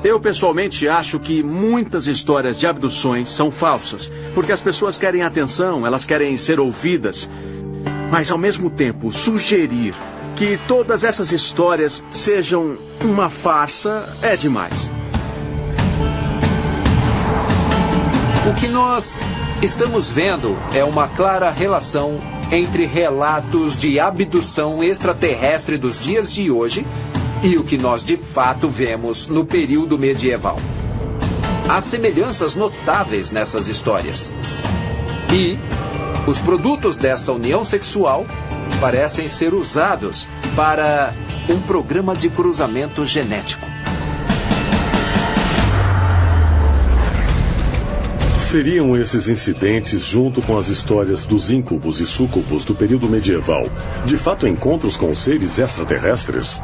Eu pessoalmente acho que muitas histórias de abduções são falsas, porque as pessoas querem atenção, elas querem ser ouvidas. Mas ao mesmo tempo, sugerir que todas essas histórias sejam uma farsa é demais. O que nós estamos vendo é uma clara relação entre relatos de abdução extraterrestre dos dias de hoje e o que nós de fato vemos no período medieval. Há semelhanças notáveis nessas histórias. E os produtos dessa união sexual parecem ser usados para um programa de cruzamento genético. Seriam esses incidentes, junto com as histórias dos íncubos e súcubos do período medieval, de fato encontros com seres extraterrestres?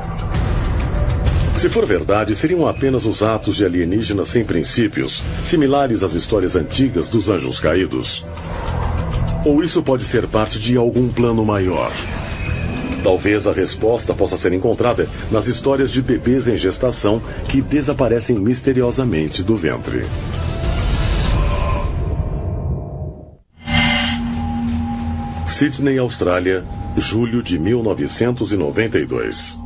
Se for verdade, seriam apenas os atos de alienígenas sem princípios, similares às histórias antigas dos anjos caídos? Ou isso pode ser parte de algum plano maior? Talvez a resposta possa ser encontrada nas histórias de bebês em gestação que desaparecem misteriosamente do ventre. Sydney, Austrália, julho de 1992.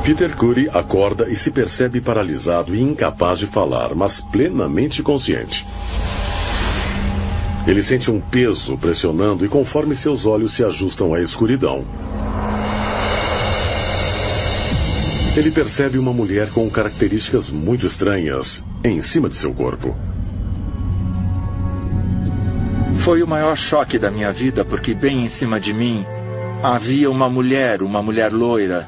Peter Curry acorda e se percebe paralisado e incapaz de falar, mas plenamente consciente. Ele sente um peso pressionando e conforme seus olhos se ajustam à escuridão, ele percebe uma mulher com características muito estranhas em cima de seu corpo. Foi o maior choque da minha vida, porque bem em cima de mim havia uma mulher loira.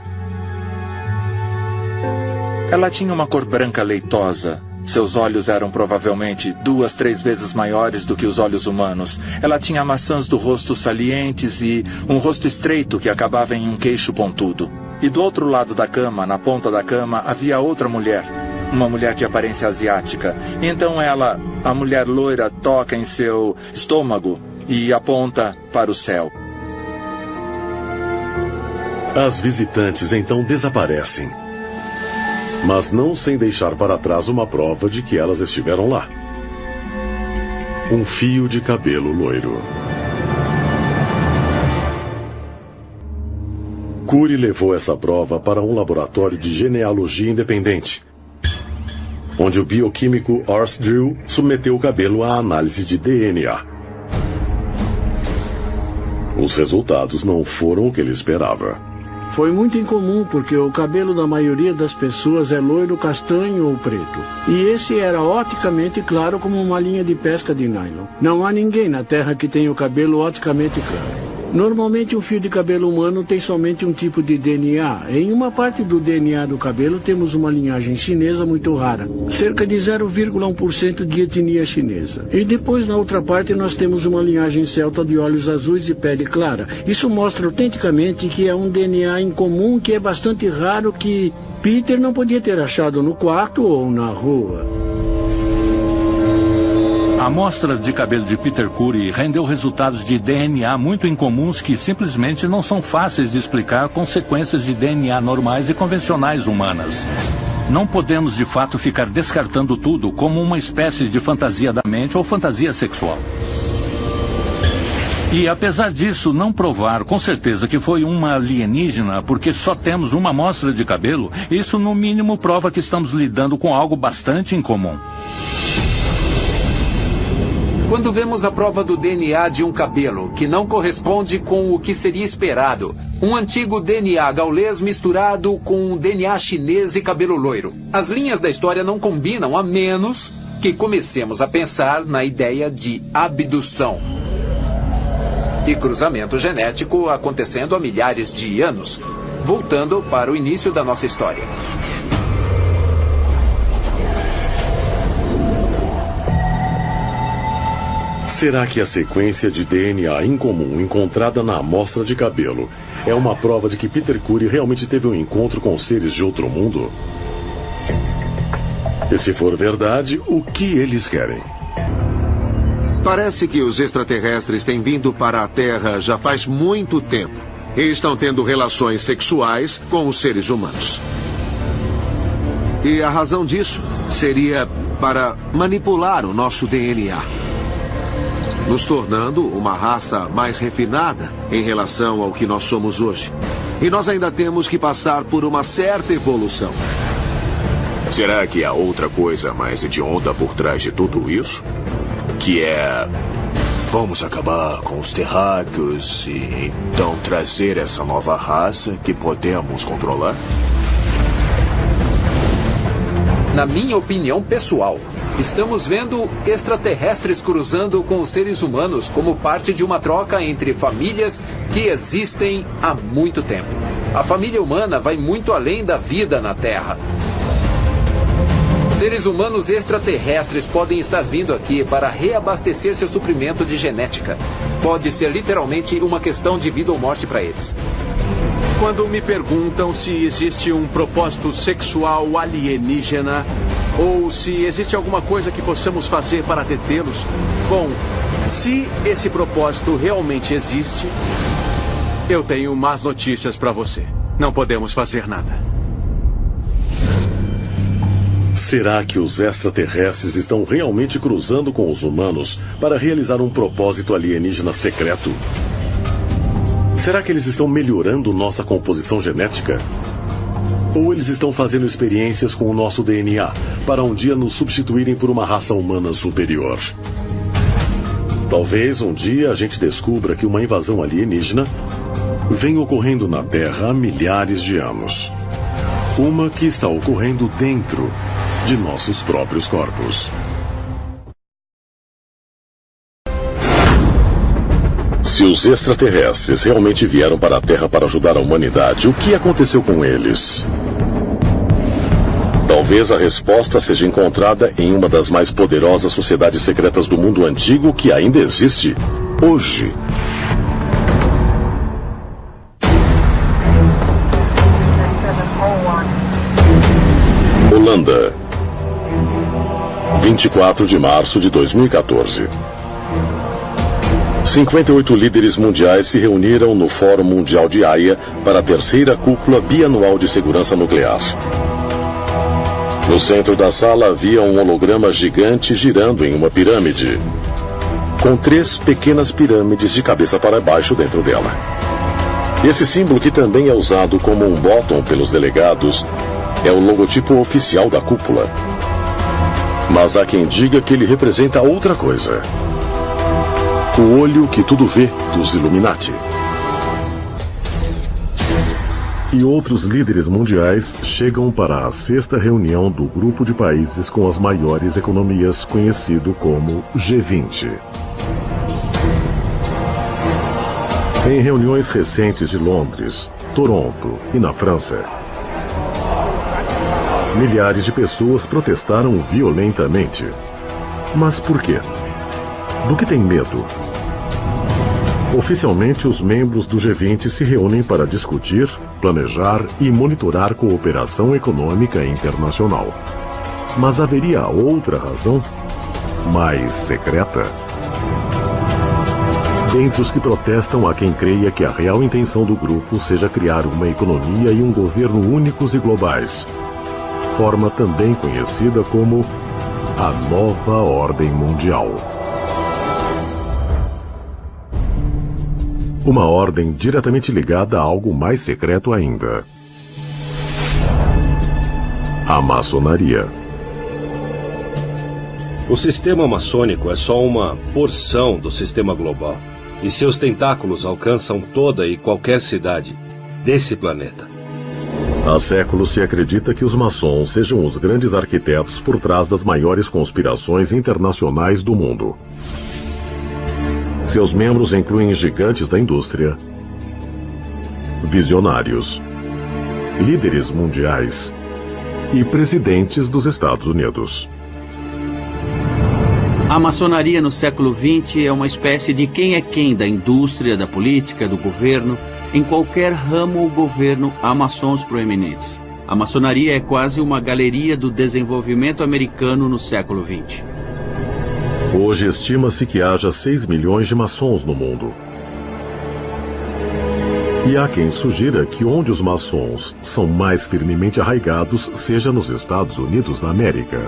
Ela tinha uma cor branca leitosa. Seus olhos eram provavelmente 2, 3 vezes maiores do que os olhos humanos. Ela tinha maçãs do rosto salientes e um rosto estreito que acabava em um queixo pontudo. E do outro lado da cama, na ponta da cama, havia outra mulher. Uma mulher de aparência asiática. Então ela, a mulher loira, toca em seu estômago e aponta para o céu. As visitantes então desaparecem, mas não sem deixar para trás uma prova de que elas estiveram lá. Um fio de cabelo loiro. Curry levou essa prova para um laboratório de genealogia independente, onde o bioquímico Urs Drill submeteu o cabelo à análise de DNA. Os resultados não foram o que ele esperava. Foi muito incomum porque o cabelo da maioria das pessoas é loiro, castanho ou preto. E esse era oticamente claro como uma linha de pesca de nylon. Não há ninguém na Terra que tenha o cabelo oticamente claro. Normalmente um fio de cabelo humano tem somente um tipo de DNA. Em uma parte do DNA do cabelo temos uma linhagem chinesa muito rara, cerca de 0,1% de etnia chinesa. E depois na outra parte nós temos uma linhagem celta de olhos azuis e pele clara. Isso mostra autenticamente que é um DNA incomum que é bastante raro, que Peter não podia ter achado no quarto ou na rua. A amostra de cabelo de Peter Curry rendeu resultados de DNA muito incomuns que simplesmente não são fáceis de explicar com sequências de DNA normais e convencionais humanas. Não podemos de fato ficar descartando tudo como uma espécie de fantasia da mente ou fantasia sexual. E apesar disso não provar com certeza que foi uma alienígena porque só temos uma amostra de cabelo, isso no mínimo prova que estamos lidando com algo bastante incomum. Quando vemos a prova do DNA de um cabelo, que não corresponde com o que seria esperado, um antigo DNA gaulês misturado com um DNA chinês e cabelo loiro, as linhas da história não combinam, a menos que comecemos a pensar na ideia de abdução e cruzamento genético acontecendo há milhares de anos, voltando para o início da nossa história. Será que a sequência de DNA incomum encontrada na amostra de cabelo é uma prova de que Peter Curry realmente teve um encontro com seres de outro mundo? E se for verdade, o que eles querem? Parece que os extraterrestres têm vindo para a Terra já faz muito tempo e estão tendo relações sexuais com os seres humanos. E a razão disso seria para manipular o nosso DNA, nos tornando uma raça mais refinada em relação ao que nós somos hoje. E nós ainda temos que passar por uma certa evolução. Será que há outra coisa mais hedionda por trás de tudo isso? Que é... vamos acabar com os terráqueos e então trazer essa nova raça que podemos controlar? Na minha opinião pessoal, estamos vendo extraterrestres cruzando com os seres humanos como parte de uma troca entre famílias que existem há muito tempo. A família humana vai muito além da vida na Terra. Seres humanos extraterrestres podem estar vindo aqui para reabastecer seu suprimento de genética. Pode ser literalmente uma questão de vida ou morte para eles. Quando me perguntam se existe um propósito sexual alienígena ou se existe alguma coisa que possamos fazer para detê-los, bom, se esse propósito realmente existe, eu tenho más notícias para você. Não podemos fazer nada. Será que os extraterrestres estão realmente cruzando com os humanos para realizar um propósito alienígena secreto? Será que eles estão melhorando nossa composição genética? Ou eles estão fazendo experiências com o nosso DNA para um dia nos substituírem por uma raça humana superior? Talvez um dia a gente descubra que uma invasão alienígena vem ocorrendo na Terra há milhares de anos. Uma que está ocorrendo dentro de nossos próprios corpos. Se os extraterrestres realmente vieram para a Terra para ajudar a humanidade, o que aconteceu com eles? Talvez a resposta seja encontrada em uma das mais poderosas sociedades secretas do mundo antigo que ainda existe hoje. Holanda, 24 de março de 2014. 58 líderes mundiais se reuniram no Fórum Mundial de Haia para a terceira cúpula bianual de segurança nuclear. No centro da sala havia um holograma gigante girando em uma pirâmide, com 3 pequenas pirâmides de cabeça para baixo dentro dela. Esse símbolo, que também é usado como um bottom pelos delegados, é o logotipo oficial da cúpula. Mas há quem diga que ele representa outra coisa. O olho que tudo vê dos Illuminati. E outros líderes mundiais chegam para a 6ª reunião do grupo de países com as maiores economias, conhecido como G20. Em reuniões recentes de Londres, Toronto e na França, milhares de pessoas protestaram violentamente. Mas por quê? Do que tem medo? Oficialmente, os membros do G20 se reúnem para discutir, planejar e monitorar cooperação econômica internacional. Mas haveria outra razão, mais secreta? Entre os que protestam, há quem creia que a real intenção do grupo seja criar uma economia e um governo únicos e globais, forma também conhecida como a Nova Ordem Mundial. Uma ordem diretamente ligada a algo mais secreto ainda: a maçonaria. O sistema maçônico é só uma porção do sistema global, e seus tentáculos alcançam toda e qualquer cidade desse planeta. Há séculos se acredita que os maçons sejam os grandes arquitetos por trás das maiores conspirações internacionais do mundo. Seus membros incluem gigantes da indústria, visionários, líderes mundiais e presidentes dos Estados Unidos. A maçonaria no século XX é uma espécie de quem é quem da indústria, da política, do governo. Em qualquer ramo ou governo há maçons proeminentes. A maçonaria é quase uma galeria do desenvolvimento americano no século XX. Hoje estima-se que haja 6 milhões de maçons no mundo. E há quem sugira que onde os maçons são mais firmemente arraigados seja nos Estados Unidos da América.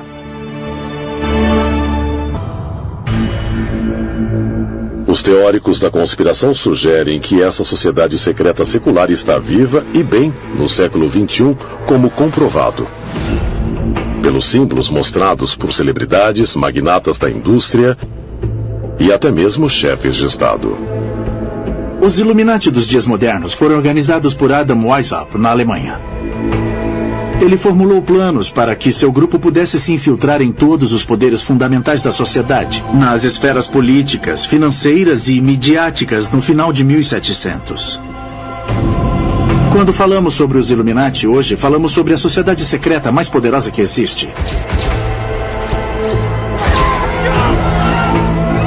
Os teóricos da conspiração sugerem que essa sociedade secreta secular está viva e bem no século XXI, como comprovado pelos símbolos mostrados por celebridades, magnatas da indústria e até mesmo chefes de Estado. Os Illuminati dos dias modernos foram organizados por Adam Weishaupt, na Alemanha. Ele formulou planos para que seu grupo pudesse se infiltrar em todos os poderes fundamentais da sociedade, nas esferas políticas, financeiras e midiáticas no final de 1700. Quando falamos sobre os Illuminati hoje, falamos sobre a sociedade secreta mais poderosa que existe.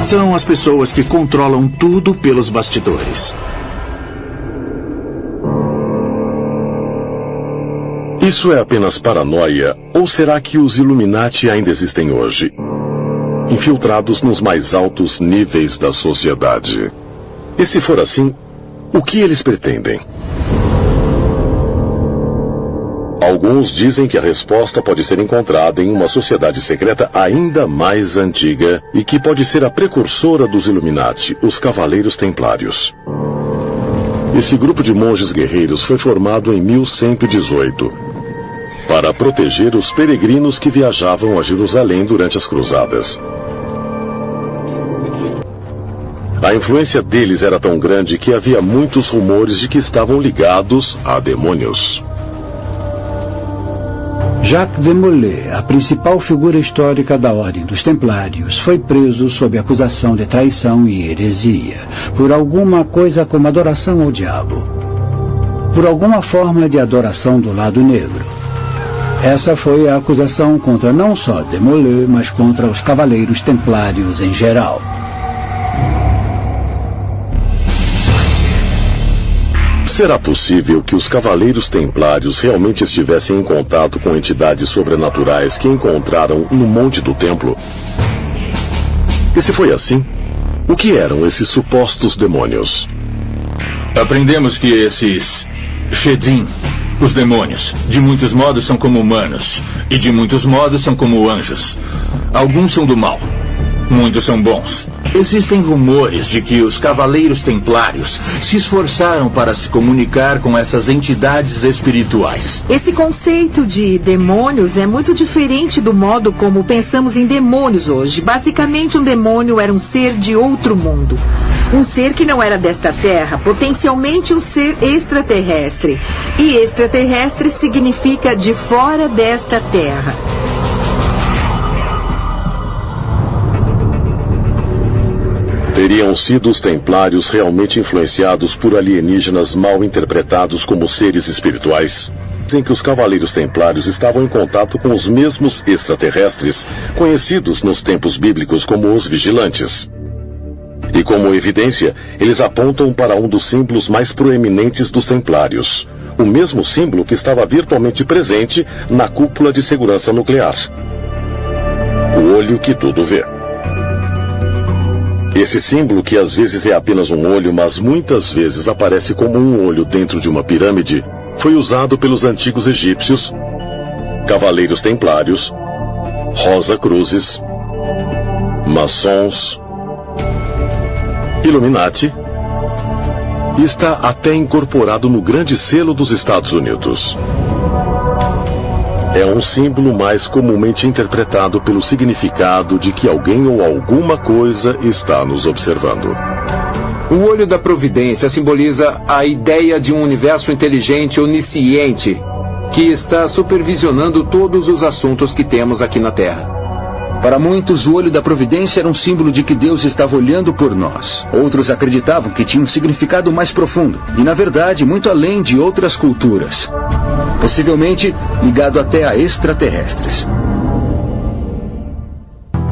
São as pessoas que controlam tudo pelos bastidores. Isso é apenas paranoia, ou será que os Illuminati ainda existem hoje, infiltrados nos mais altos níveis da sociedade? E se for assim, o que eles pretendem? Alguns dizem que a resposta pode ser encontrada em uma sociedade secreta ainda mais antiga e que pode ser a precursora dos Illuminati, os Cavaleiros Templários. Esse grupo de monges guerreiros foi formado em 1118 para proteger os peregrinos que viajavam a Jerusalém durante as cruzadas. A influência deles era tão grande que havia muitos rumores de que estavam ligados a demônios. Jacques de Molay, a principal figura histórica da Ordem dos Templários, foi preso sob acusação de traição e heresia, por alguma coisa como adoração ao diabo, por alguma forma de adoração do lado negro. Essa foi a acusação contra não só de Molay, mas contra os Cavaleiros Templários em geral. Será possível que os Cavaleiros Templários realmente estivessem em contato com entidades sobrenaturais que encontraram no Monte do Templo? E se foi assim, o que eram esses supostos demônios? Aprendemos que esses Shedim, os demônios, de muitos modos são como humanos, e de muitos modos são como anjos. Alguns são do mal, muitos são bons. Existem rumores de que os Cavaleiros Templários se esforçaram para se comunicar com essas entidades espirituais. Esse conceito de demônios é muito diferente do modo como pensamos em demônios hoje. Basicamente, um demônio era um ser de outro mundo. Um ser que não era desta terra, potencialmente um ser extraterrestre. E extraterrestre significa de fora desta terra. Teriam sido os templários realmente influenciados por alienígenas mal interpretados como seres espirituais? Dizem que os cavaleiros templários estavam em contato com os mesmos extraterrestres, conhecidos nos tempos bíblicos como os vigilantes. E como evidência, eles apontam para um dos símbolos mais proeminentes dos templários, o mesmo símbolo que estava virtualmente presente na cúpula de segurança nuclear. O olho que tudo vê. Esse símbolo, que às vezes é apenas um olho, mas muitas vezes aparece como um olho dentro de uma pirâmide, foi usado pelos antigos egípcios, cavaleiros templários, Rosa-Cruzes, maçons, Illuminati, e está até incorporado no grande selo dos Estados Unidos. É um símbolo mais comumente interpretado pelo significado de que alguém ou alguma coisa está nos observando. O olho da providência simboliza a ideia de um universo inteligente, onisciente, que está supervisionando todos os assuntos que temos aqui na Terra. Para muitos, o olho da providência era um símbolo de que Deus estava olhando por nós. Outros acreditavam que tinha um significado mais profundo, e na verdade, muito além de outras culturas. Possivelmente ligado até a extraterrestres.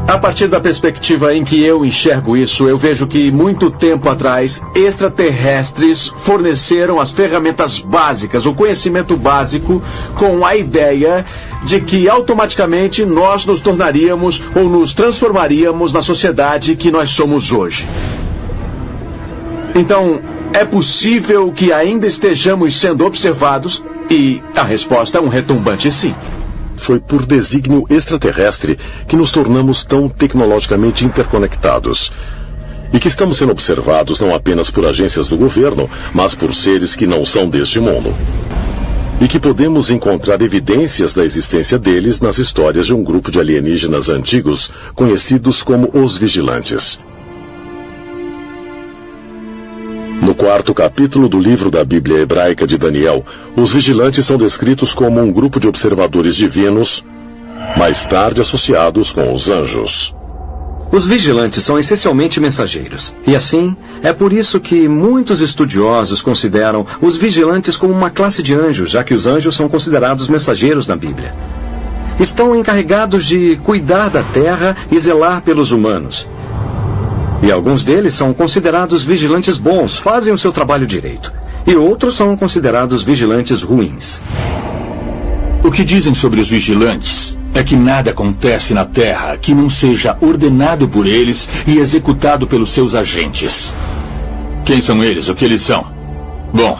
A partir da perspectiva em que eu enxergo isso, eu vejo que muito tempo atrás, extraterrestres forneceram as ferramentas básicas, o conhecimento básico, com a ideia de que automaticamente nós nos tornaríamos ou nos transformaríamos na sociedade que nós somos hoje. Então, é possível que ainda estejamos sendo observados? E a resposta é um retumbante sim. Foi por desígnio extraterrestre que nos tornamos tão tecnologicamente interconectados. E que estamos sendo observados não apenas por agências do governo, mas por seres que não são deste mundo. E que podemos encontrar evidências da existência deles nas histórias de um grupo de alienígenas antigos, conhecidos como os Vigilantes. No 4º capítulo do livro da Bíblia Hebraica de Daniel, os vigilantes são descritos como um grupo de observadores divinos, mais tarde associados com os anjos. Os vigilantes são essencialmente mensageiros. E assim, é por isso que muitos estudiosos consideram os vigilantes como uma classe de anjos, já que os anjos são considerados mensageiros na Bíblia. Estão encarregados de cuidar da terra e zelar pelos humanos. E alguns deles são considerados vigilantes bons, fazem o seu trabalho direito. E outros são considerados vigilantes ruins. O que dizem sobre os vigilantes é que nada acontece na Terra que não seja ordenado por eles e executado pelos seus agentes. Quem são eles? O que eles são? Bom,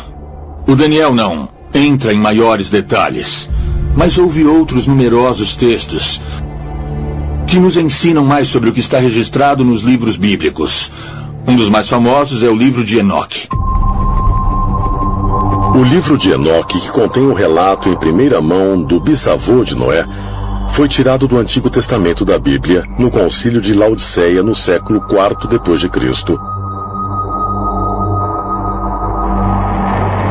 o Daniel não entra em maiores detalhes, mas houve outros numerosos textos que nos ensinam mais sobre o que está registrado nos livros bíblicos. Um dos mais famosos é o livro de Enoque. O livro de Enoque, que contém o relato em primeira mão do bisavô de Noé, foi tirado do Antigo Testamento da Bíblia, no Concílio de Laodiceia, no século IV d.C.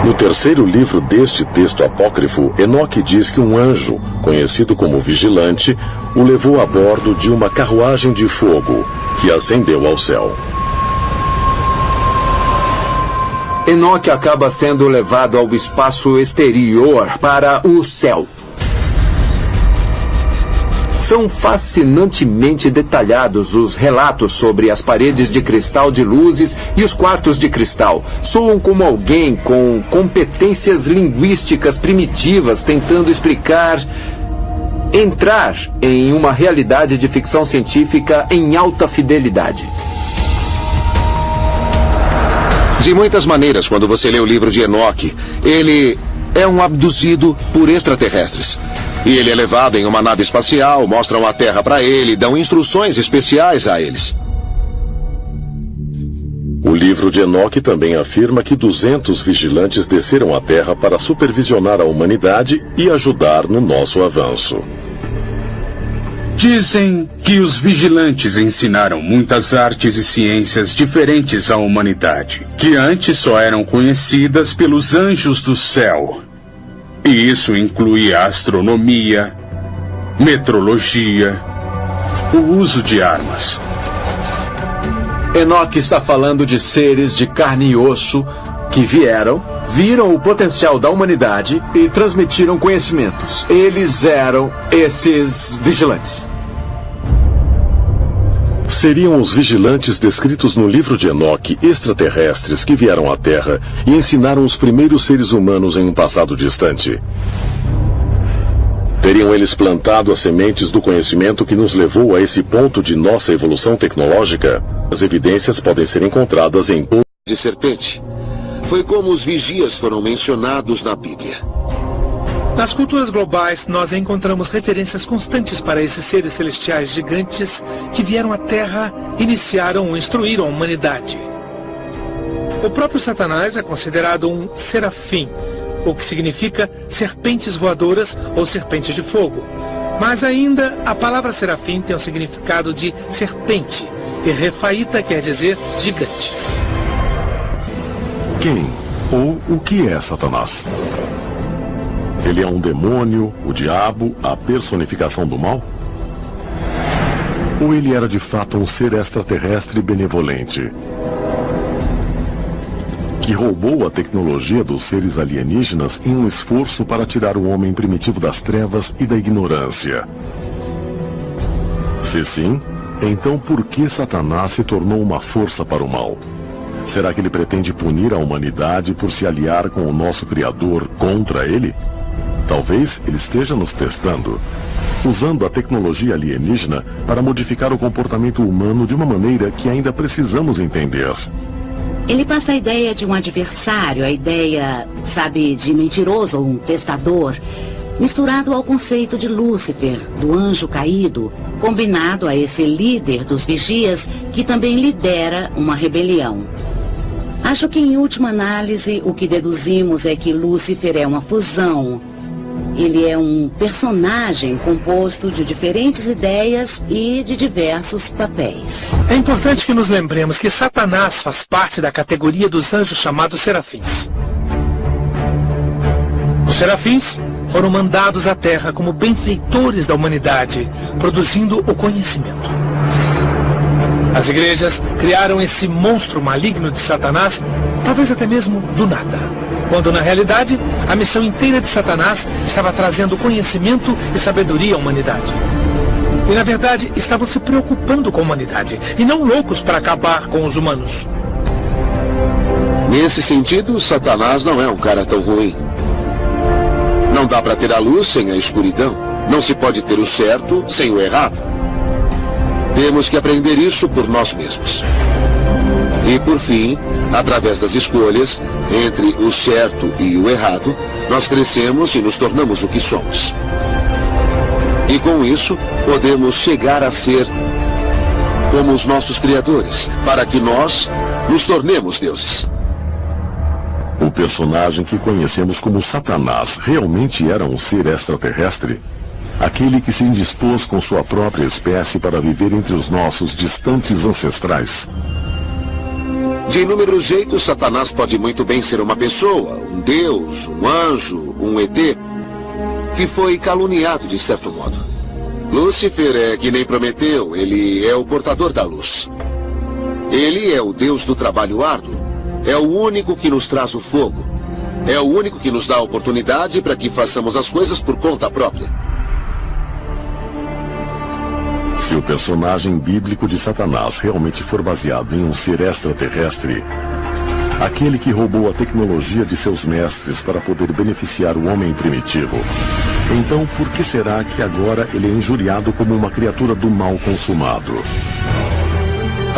No terceiro livro deste texto apócrifo, Enoque diz que um anjo, conhecido como Vigilante, o levou a bordo de uma carruagem de fogo, que ascendeu ao céu. Enoque acaba sendo levado ao espaço exterior, para o céu. São fascinantemente detalhados os relatos sobre as paredes de cristal de luzes e os quartos de cristal. Soam como alguém com competências linguísticas primitivas tentando entrar em uma realidade de ficção científica em alta fidelidade. De muitas maneiras, quando você lê o livro de Enoque, ele é um abduzido por extraterrestres. E ele é levado em uma nave espacial, mostram a Terra para ele, dão instruções especiais a eles. O livro de Enoque também afirma que 200 vigilantes desceram à Terra para supervisionar a humanidade e ajudar no nosso avanço. Dizem que os vigilantes ensinaram muitas artes e ciências diferentes à humanidade, que antes só eram conhecidas pelos anjos do céu. E isso inclui a astronomia, metrologia, o uso de armas. Enoque está falando de seres de carne e osso que viram o potencial da humanidade e transmitiram conhecimentos. Eles eram esses vigilantes. Seriam os vigilantes descritos no livro de Enoque extraterrestres que vieram à Terra e ensinaram os primeiros seres humanos em um passado distante. Teriam eles plantado as sementes do conhecimento que nos levou a esse ponto de nossa evolução tecnológica? As evidências podem ser encontradas em de serpente. Foi como os vigias foram mencionados na Bíblia. Nas culturas globais, nós encontramos referências constantes para esses seres celestiais gigantes que vieram à Terra, iniciaram ou instruíram a humanidade. O próprio Satanás é considerado um serafim, o que significa serpentes voadoras ou serpentes de fogo. Mas ainda, a palavra serafim tem o significado de serpente, e refaíta quer dizer gigante. Quem ou o que é Satanás? Ele é um demônio, o diabo, a personificação do mal? Ou ele era de fato um ser extraterrestre benevolente, que roubou a tecnologia dos seres alienígenas em um esforço para tirar o homem primitivo das trevas e da ignorância? Se sim, Então por que Satanás se tornou uma força para o mal? Será que ele pretende punir a humanidade por se aliar com o nosso Criador contra ele? Talvez ele esteja nos testando, usando a tecnologia alienígena para modificar o comportamento humano de uma maneira que ainda precisamos entender. Ele passa a ideia de um adversário, a ideia, sabe, de mentiroso ou um testador, misturado ao conceito de Lúcifer, do anjo caído, combinado a esse líder dos vigias que também lidera uma rebelião. Acho que, em última análise, o que deduzimos é que Lúcifer é uma fusão. Ele é um personagem composto de diferentes ideias e de diversos papéis. É importante que nos lembremos que Satanás faz parte da categoria dos anjos chamados serafins. Os serafins foram mandados à Terra como benfeitores da humanidade, produzindo o conhecimento. As igrejas criaram esse monstro maligno de Satanás, talvez até mesmo do nada. Quando, na realidade, a missão inteira de Satanás estava trazendo conhecimento e sabedoria à humanidade. E, na verdade, estavam se preocupando com a humanidade, e não loucos para acabar com os humanos. Nesse sentido, Satanás não é um cara tão ruim. Não dá para ter a luz sem a escuridão. Não se pode ter o certo sem o errado. Temos que aprender isso por nós mesmos. E, por fim, através das escolhas entre o certo e o errado, nós crescemos e nos tornamos o que somos. E com isso, podemos chegar a ser como os nossos criadores, para que nós nos tornemos deuses. O personagem que conhecemos como Satanás realmente era um ser extraterrestre? Aquele que se indispôs com sua própria espécie para viver entre os nossos distantes ancestrais? De inúmeros jeitos, Satanás pode muito bem ser uma pessoa, um deus, um anjo, um ET, que foi caluniado de certo modo. Lúcifer é que nem Prometeu, ele é o portador da luz. Ele é o deus do trabalho árduo, é o único que nos traz o fogo, é o único que nos dá a oportunidade para que façamos as coisas por conta própria. Se o personagem bíblico de Satanás realmente for baseado em um ser extraterrestre, aquele que roubou a tecnologia de seus mestres para poder beneficiar o homem primitivo, então por que será que agora ele é injuriado como uma criatura do mal consumado?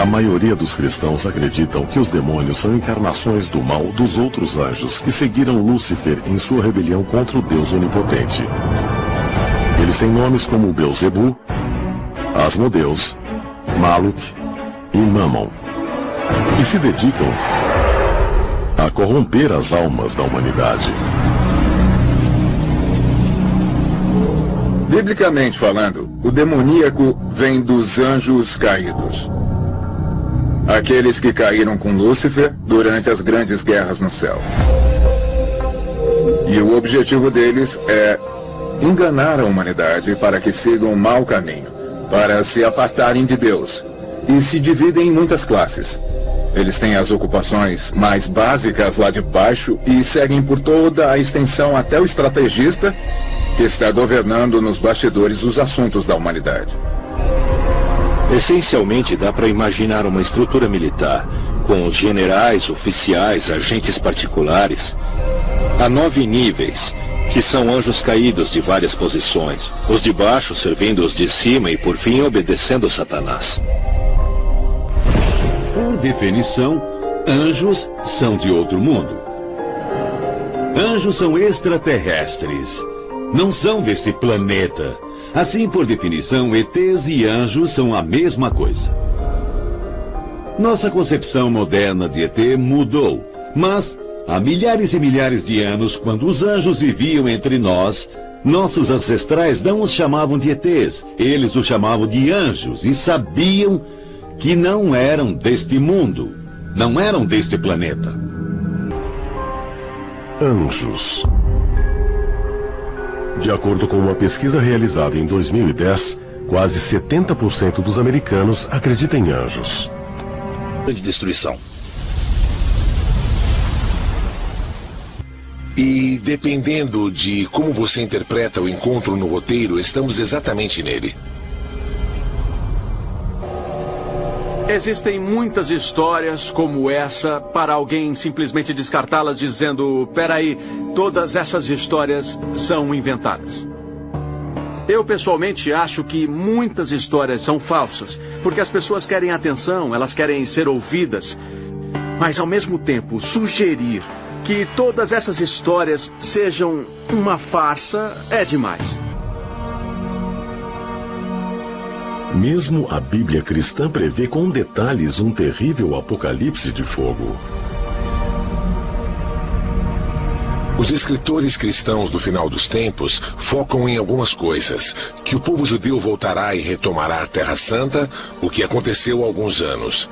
A maioria dos cristãos acreditam que os demônios são encarnações do mal dos outros anjos que seguiram Lúcifer em sua rebelião contra o Deus onipotente. Eles têm nomes como Belzebu, Asmodeus, Maluk e Mammon, e se dedicam a corromper as almas da humanidade. Biblicamente falando, o demoníaco vem dos anjos caídos. Aqueles que caíram com Lúcifer durante as grandes guerras no céu. E o objetivo deles é enganar a humanidade para que sigam um mau caminho, para se apartarem de Deus, e se dividem em muitas classes. Eles têm as ocupações mais básicas lá de baixo e seguem por toda a extensão até o estrategista, que está governando nos bastidores os assuntos da humanidade. Essencialmente, dá para imaginar uma estrutura militar, com os generais, oficiais, agentes particulares. Há 9 níveis, que são anjos caídos de várias posições, os de baixo servindo os de cima e, por fim, obedecendo Satanás. Por definição, anjos são de outro mundo. Anjos são extraterrestres, não são deste planeta. Assim, por definição, ETs e anjos são a mesma coisa. Nossa concepção moderna de ET mudou, mas há milhares e milhares de anos, quando os anjos viviam entre nós, nossos ancestrais não os chamavam de ETs, eles os chamavam de anjos e sabiam que não eram deste mundo, não eram deste planeta. Anjos. De acordo com uma pesquisa realizada em 2010, quase 70% dos americanos acreditam em anjos. De destruição. E dependendo de como você interpreta o encontro no roteiro, estamos exatamente nele. Existem muitas histórias como essa para alguém simplesmente descartá-las dizendo: peraí, todas essas histórias são inventadas. Eu pessoalmente acho que muitas histórias são falsas, porque as pessoas querem atenção, elas querem ser ouvidas. Mas ao mesmo tempo, sugerir que todas essas histórias sejam uma farsa é demais. Mesmo a Bíblia cristã prevê com detalhes um terrível apocalipse de fogo. Os escritores cristãos do final dos tempos focam em algumas coisas: que o povo judeu voltará e retomará a Terra Santa, o que aconteceu há alguns anos.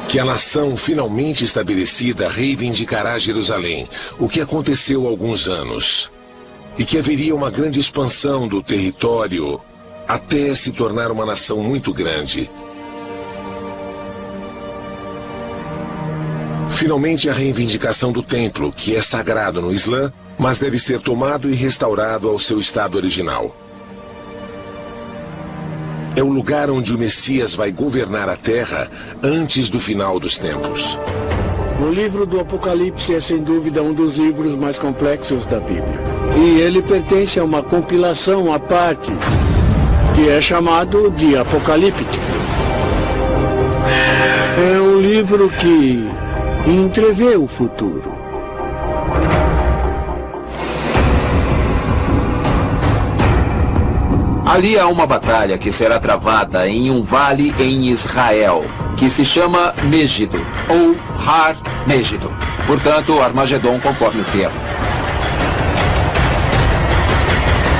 Que a nação finalmente estabelecida reivindicará Jerusalém, o que aconteceu há alguns anos. E que haveria uma grande expansão do território até se tornar uma nação muito grande. Finalmente, a reivindicação do templo, que é sagrado no Islã, mas deve ser tomado e restaurado ao seu estado original. É o lugar onde o Messias vai governar a terra antes do final dos tempos. O livro do Apocalipse é sem dúvida um dos livros mais complexos da Bíblia. E ele pertence a uma compilação à parte, que é chamado de Apocalíptico. É um livro que entrevê o futuro. Ali há uma batalha que será travada em um vale em Israel, que se chama Megido, ou Har Megido. Portanto, Armagedon conforme o termo.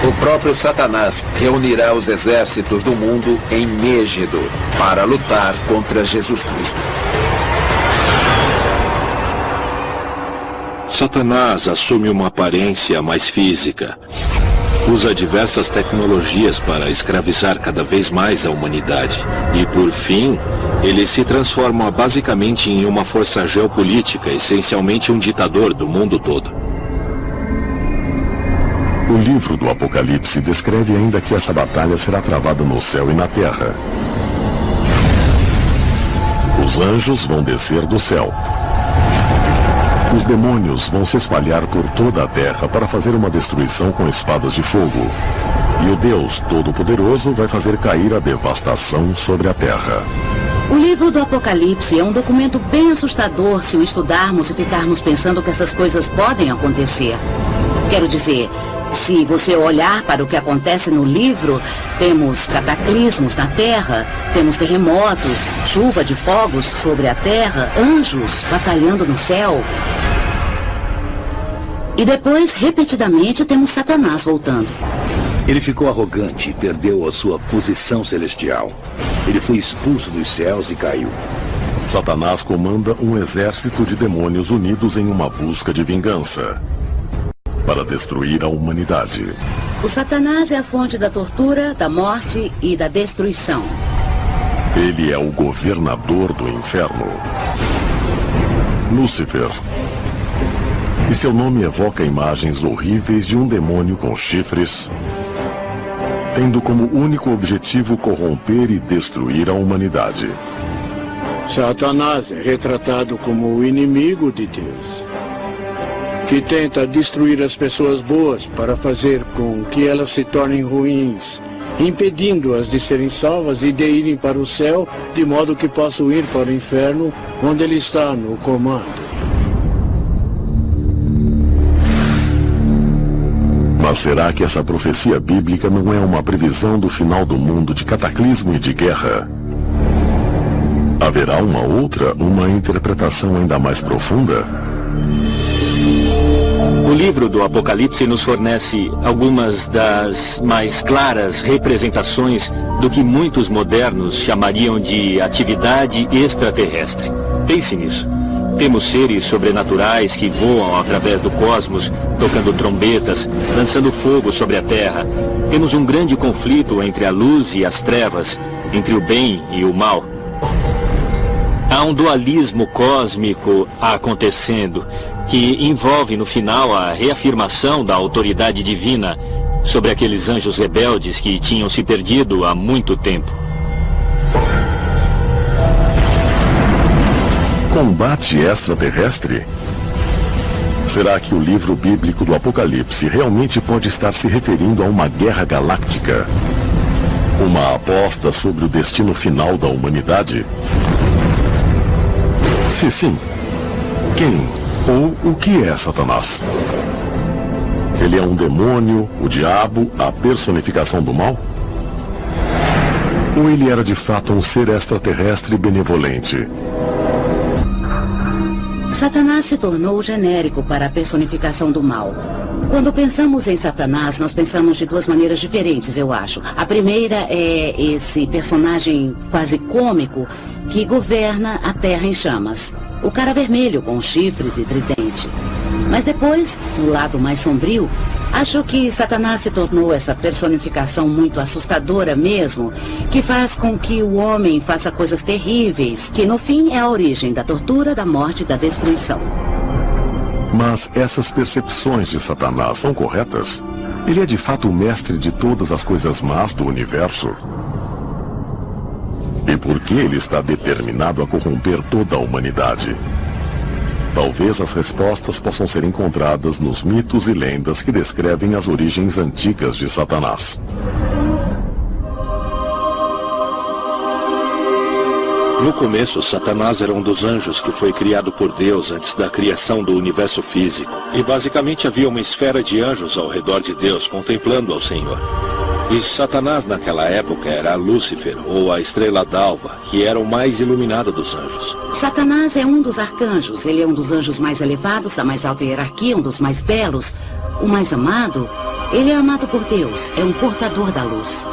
O próprio Satanás reunirá os exércitos do mundo em Megido para lutar contra Jesus Cristo. Satanás assume uma aparência mais física. Usa diversas tecnologias para escravizar cada vez mais a humanidade. E, por fim, ele se transforma basicamente em uma força geopolítica, essencialmente um ditador do mundo todo. O livro do Apocalipse descreve ainda que essa batalha será travada no céu e na terra. Os anjos vão descer do céu. Os demônios vão se espalhar por toda a terra para fazer uma destruição com espadas de fogo. E o Deus Todo-Poderoso vai fazer cair a devastação sobre a terra. O livro do Apocalipse é um documento bem assustador se o estudarmos e ficarmos pensando que essas coisas podem acontecer. Quero dizer, se você olhar para o que acontece no livro, temos cataclismos na terra, temos terremotos, chuva de fogos sobre a terra, anjos batalhando no céu. E depois, repetidamente, temos Satanás voltando. Ele ficou arrogante e perdeu a sua posição celestial. Ele foi expulso dos céus e caiu. Satanás comanda um exército de demônios unidos em uma busca de vingança para destruir a humanidade. O Satanás é a fonte da tortura, da morte e da destruição. Ele é o governador do inferno. Lúcifer. E seu nome evoca imagens horríveis de um demônio com chifres, tendo como único objetivo corromper e destruir a humanidade. Satanás é retratado como o inimigo de Deus, que tenta destruir as pessoas boas para fazer com que elas se tornem ruins, impedindo-as de serem salvas e de irem para o céu, de modo que possam ir para o inferno, onde ele está no comando. Mas será que essa profecia bíblica não é uma previsão do final do mundo, de cataclismo e de guerra? Haverá uma interpretação ainda mais profunda? O livro do Apocalipse nos fornece algumas das mais claras representações do que muitos modernos chamariam de atividade extraterrestre. Pense nisso. Temos seres sobrenaturais que voam através do cosmos, tocando trombetas, lançando fogo sobre a Terra. Temos um grande conflito entre a luz e as trevas, entre o bem e o mal. Há um dualismo cósmico acontecendo, que envolve no final a reafirmação da autoridade divina sobre aqueles anjos rebeldes que tinham se perdido há muito tempo. combate extraterrestre? Será que o livro bíblico do Apocalipse realmente pode estar se referindo a uma guerra galáctica? Uma aposta sobre o destino final da humanidade? Se sim, quem ou o que é Satanás? Ele é um demônio, o diabo, a personificação do mal? Ou ele era de fato um ser extraterrestre benevolente? Satanás se tornou genérico para a personificação do mal. Quando pensamos em Satanás, nós pensamos de duas maneiras diferentes, eu acho. A primeira é esse personagem quase cômico que governa a Terra em chamas. O cara vermelho com chifres e tridente. Mas depois, no lado mais sombrio, acho que Satanás se tornou essa personificação muito assustadora mesmo, que faz com que o homem faça coisas terríveis, que no fim é a origem da tortura, da morte e da destruição. Mas essas percepções de Satanás são corretas? Ele é de fato o mestre de todas as coisas más do universo? E por que ele está determinado a corromper toda a humanidade? Talvez as respostas possam ser encontradas nos mitos e lendas que descrevem as origens antigas de Satanás. No começo, Satanás era um dos anjos que foi criado por Deus antes da criação do universo físico. E basicamente havia uma esfera de anjos ao redor de Deus contemplando ao Senhor. E Satanás naquela época era Lúcifer, ou a estrela d'alva, que era o mais iluminado dos anjos. Satanás é um dos arcanjos. Ele é um dos anjos mais elevados, da mais alta hierarquia, um dos mais belos, o mais amado. Ele é amado por Deus, é um portador da luz.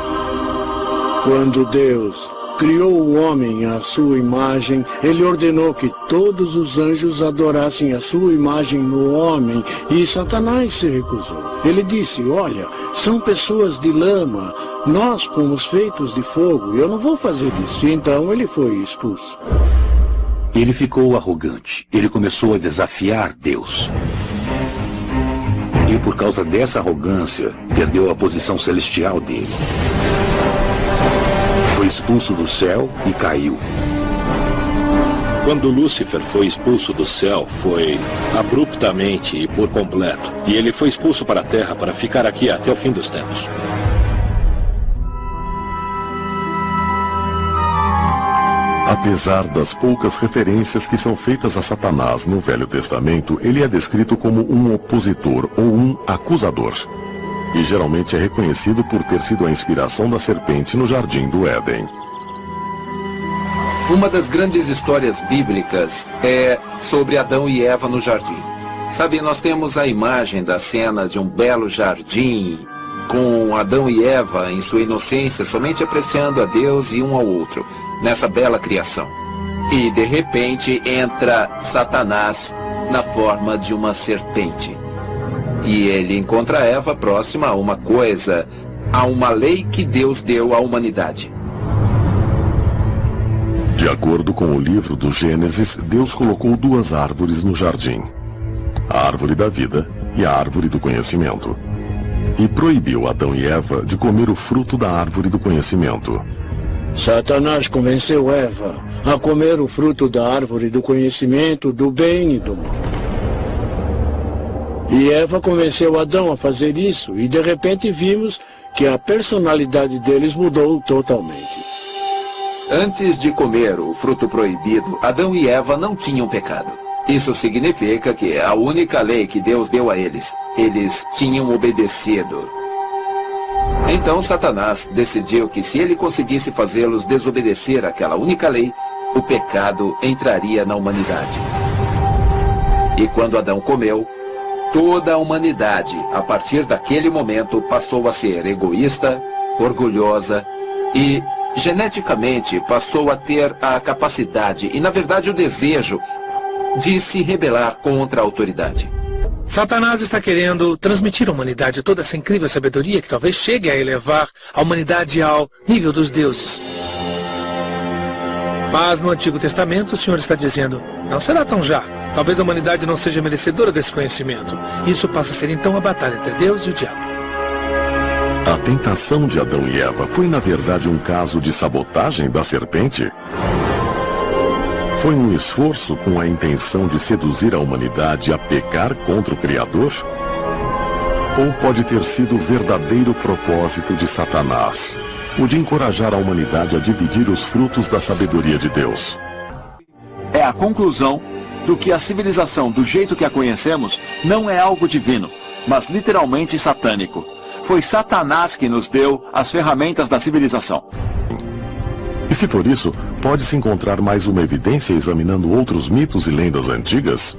Quando Deus criou o homem à sua imagem, ele ordenou que todos os anjos adorassem a sua imagem no homem, e Satanás se recusou. Ele disse: olha, são pessoas de lama, nós fomos feitos de fogo, eu não vou fazer isso. Então ele foi expulso. Ele ficou arrogante, ele começou a desafiar Deus. E por causa dessa arrogância, perdeu a posição celestial dele. Foi expulso do céu e caiu. Quando Lúcifer foi expulso do céu, foi abruptamente e por completo. E ele foi expulso para a terra para ficar aqui até o fim dos tempos. Apesar das poucas referências que são feitas a Satanás no Velho Testamento, ele é descrito como um opositor ou um acusador. E geralmente é reconhecido por ter sido a inspiração da serpente no Jardim do Éden. Uma das grandes histórias bíblicas é sobre Adão e Eva no jardim. Sabe, nós temos a imagem da cena de um belo jardim, com Adão e Eva em sua inocência, somente apreciando a Deus e um ao outro, nessa bela criação. E, de repente, entra Satanás na forma de uma serpente. E ele encontra Eva próxima a uma coisa, a uma lei que Deus deu à humanidade. De acordo com o livro do Gênesis, Deus colocou duas árvores no jardim: a árvore da vida e a árvore do conhecimento. E proibiu Adão e Eva de comer o fruto da árvore do conhecimento. Satanás convenceu Eva a comer o fruto da árvore do conhecimento do bem e do mal. E Eva convenceu Adão a fazer isso, e de repente vimos que a personalidade deles mudou totalmente. Antes de comer o fruto proibido, Adão e Eva não tinham pecado. Isso significa que a única lei que Deus deu a eles tinham obedecido. Então Satanás decidiu que se ele conseguisse fazê-los desobedecer aquela única lei, o pecado entraria na humanidade. E quando Adão comeu, toda a humanidade, a partir daquele momento, passou a ser egoísta, orgulhosa e, geneticamente, passou a ter a capacidade e, na verdade, o desejo de se rebelar contra a autoridade. Satanás está querendo transmitir à humanidade toda essa incrível sabedoria que talvez chegue a elevar a humanidade ao nível dos deuses. Mas no Antigo Testamento o Senhor está dizendo: não será tão já. Talvez a humanidade não seja merecedora desse conhecimento. Isso passa a ser então a batalha entre Deus e o diabo. A tentação de Adão e Eva foi na verdade um caso de sabotagem da serpente? Foi um esforço com a intenção de seduzir a humanidade a pecar contra o Criador? Ou pode ter sido o verdadeiro propósito de Satanás, o de encorajar a humanidade a dividir os frutos da sabedoria de Deus? É a conclusão do que a civilização, do jeito que a conhecemos, não é algo divino, mas literalmente satânico. Foi Satanás que nos deu as ferramentas da civilização. E se for isso, pode-se encontrar mais uma evidência examinando outros mitos e lendas antigas?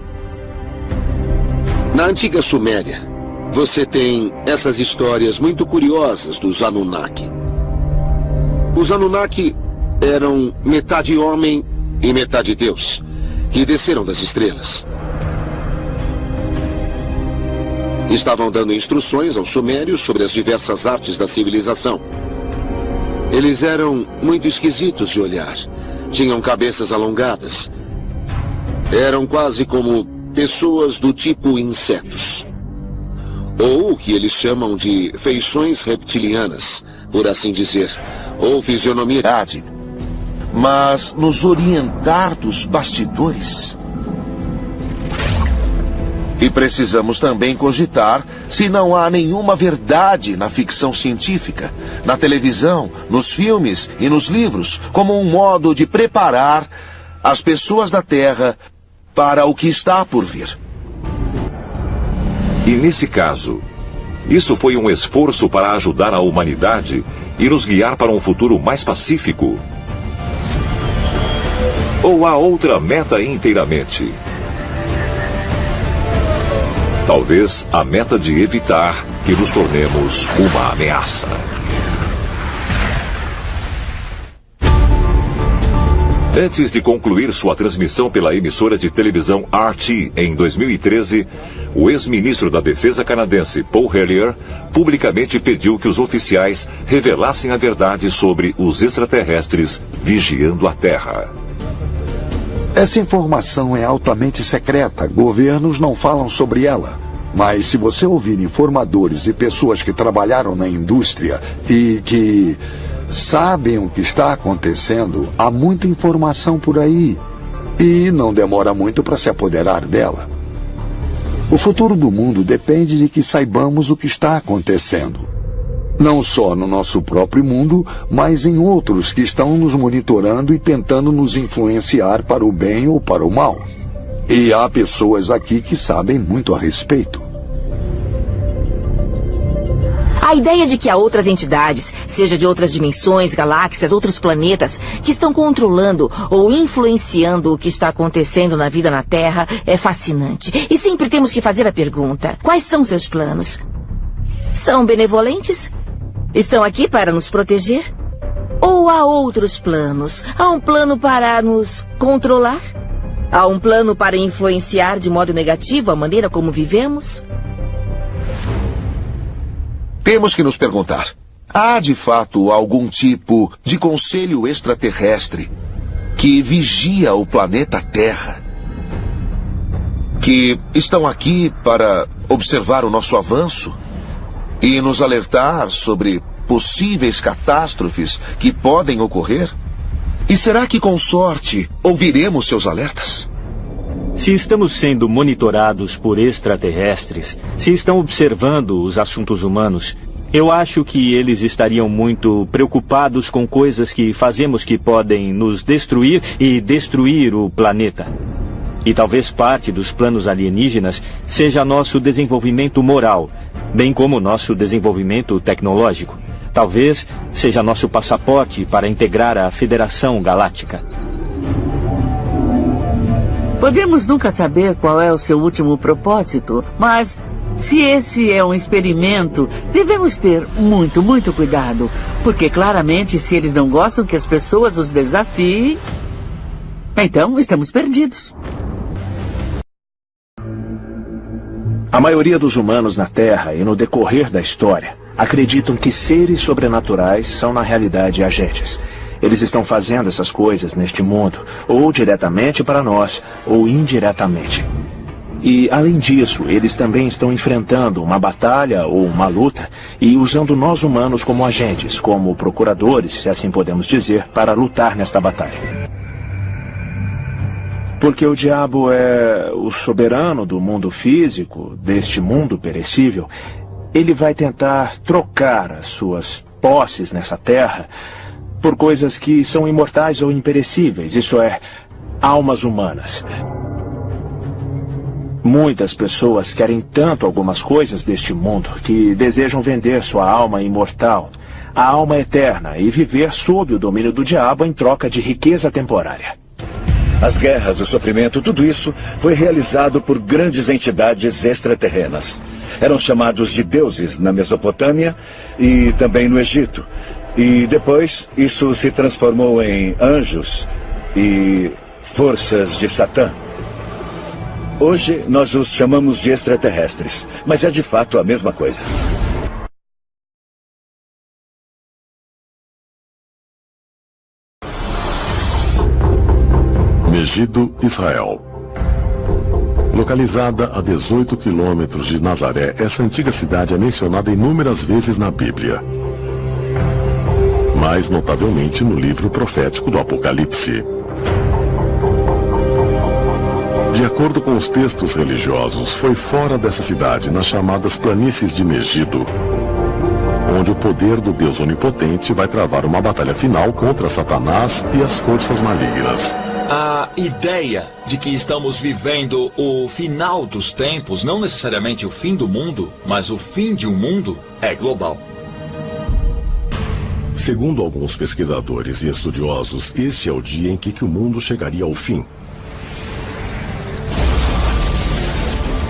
Na antiga Suméria, você tem essas histórias muito curiosas dos Anunnaki. Os Anunnaki eram metade homem e metade Deus, que desceram das estrelas. Estavam dando instruções aos sumérios sobre as diversas artes da civilização. Eles eram muito esquisitos de olhar. Tinham cabeças alongadas. Eram quase como pessoas do tipo insetos. Ou o que eles chamam de feições reptilianas, por assim dizer. Ou fisionomia. Mas nos orientar dos bastidores. E precisamos também cogitar se não há nenhuma verdade na ficção científica, na televisão, nos filmes e nos livros, como um modo de preparar as pessoas da Terra para o que está por vir. E nesse caso, isso foi um esforço para ajudar a humanidade e nos guiar para um futuro mais pacífico? Ou há outra meta inteiramente? Talvez a meta de evitar que nos tornemos uma ameaça. Antes de concluir sua transmissão pela emissora de televisão RT em 2013, o ex-ministro da Defesa canadense Paul Hellyer publicamente pediu que os oficiais revelassem a verdade sobre os extraterrestres vigiando a Terra. Essa informação é altamente secreta. Governos não falam sobre ela. Mas se você ouvir informadores e pessoas que trabalharam na indústria e que sabem o que está acontecendo, há muita informação por aí. E não demora muito para se apoderar dela. O futuro do mundo depende de que saibamos o que está acontecendo. Não só no nosso próprio mundo, mas em outros que estão nos monitorando e tentando nos influenciar para o bem ou para o mal. E há pessoas aqui que sabem muito a respeito. A ideia de que há outras entidades, seja de outras dimensões, galáxias, outros planetas, que estão controlando ou influenciando o que está acontecendo na vida na Terra é fascinante. E sempre temos que fazer a pergunta: quais são seus planos? São benevolentes? Estão aqui para nos proteger? Ou há outros planos? Há um plano para nos controlar? Há um plano para influenciar de modo negativo a maneira como vivemos? Temos que nos perguntar: há de fato algum tipo de conselho extraterrestre que vigia o planeta Terra? Que estão aqui para observar o nosso avanço? E nos alertar sobre possíveis catástrofes que podem ocorrer? E será que, com sorte, ouviremos seus alertas? Se estamos sendo monitorados por extraterrestres, se estão observando os assuntos humanos, eu acho que eles estariam muito preocupados com coisas que fazemos que podem nos destruir e destruir o planeta. E talvez parte dos planos alienígenas seja nosso desenvolvimento moral, bem como nosso desenvolvimento tecnológico. Talvez seja nosso passaporte para integrar a Federação Galáctica. Podemos nunca saber qual é o seu último propósito, mas se esse é um experimento, devemos ter muito, muito cuidado, porque claramente se eles não gostam que as pessoas os desafiem, então estamos perdidos. A maioria dos humanos na Terra e no decorrer da história acreditam que seres sobrenaturais são na realidade agentes. Eles estão fazendo essas coisas neste mundo, ou diretamente para nós, ou indiretamente. E, além disso, eles também estão enfrentando uma batalha ou uma luta e usando nós humanos como agentes, como procuradores, se assim podemos dizer, para lutar nesta batalha. Porque o diabo é o soberano do mundo físico, deste mundo perecível. Ele vai tentar trocar as suas posses nessa terra por coisas que são imortais ou imperecíveis, isso é, almas humanas. Muitas pessoas querem tanto algumas coisas deste mundo que desejam vender sua alma imortal, a alma eterna, e viver sob o domínio do diabo em troca de riqueza temporária. As guerras, o sofrimento, tudo isso foi realizado por grandes entidades extraterrenas. Eram chamados de deuses na Mesopotâmia e também no Egito. E depois isso se transformou em anjos e forças de Satã. Hoje nós os chamamos de extraterrestres, mas é de fato a mesma coisa. Megido, Israel. Localizada a 18 quilômetros de Nazaré, essa antiga cidade é mencionada inúmeras vezes na Bíblia. Mais notavelmente no livro profético do Apocalipse. De acordo com os textos religiosos, foi fora dessa cidade, nas chamadas planícies de Megido, onde o poder do Deus Onipotente vai travar uma batalha final contra Satanás e as forças malignas. A ideia de que estamos vivendo o final dos tempos, não necessariamente o fim do mundo, mas o fim de um mundo, é global. Segundo alguns pesquisadores e estudiosos, este é o dia em que o mundo chegaria ao fim.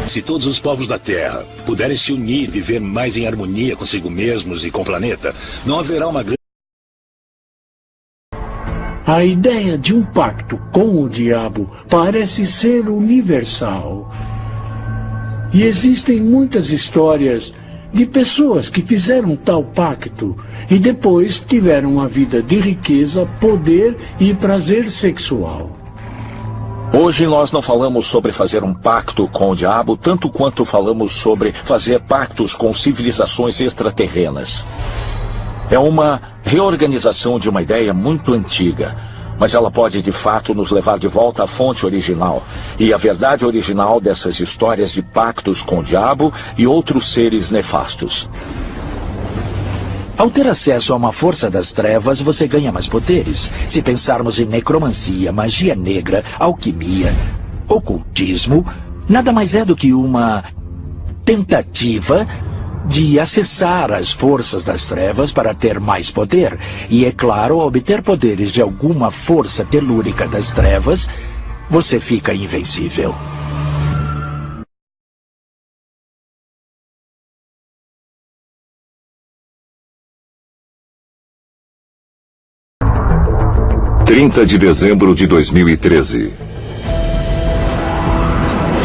Se todos os povos da Terra puderem se unir e viver mais em harmonia consigo mesmos e com o planeta, não haverá uma grande... A ideia de um pacto com o diabo parece ser universal. E existem muitas histórias de pessoas que fizeram tal pacto e depois tiveram uma vida de riqueza, poder e prazer sexual. Hoje nós não falamos sobre fazer um pacto com o diabo, tanto quanto falamos sobre fazer pactos com civilizações extraterrenas. É uma reorganização de uma ideia muito antiga, mas ela pode de fato nos levar de volta à fonte original e à verdade original dessas histórias de pactos com o diabo e outros seres nefastos. Ao ter acesso a uma força das trevas, você ganha mais poderes. Se pensarmos em necromancia, magia negra, alquimia, ocultismo, nada mais é do que uma tentativa de acessar as forças das trevas para ter mais poder. E é claro, ao obter poderes de alguma força telúrica das trevas, você fica invencível. – 30 de dezembro de 2013.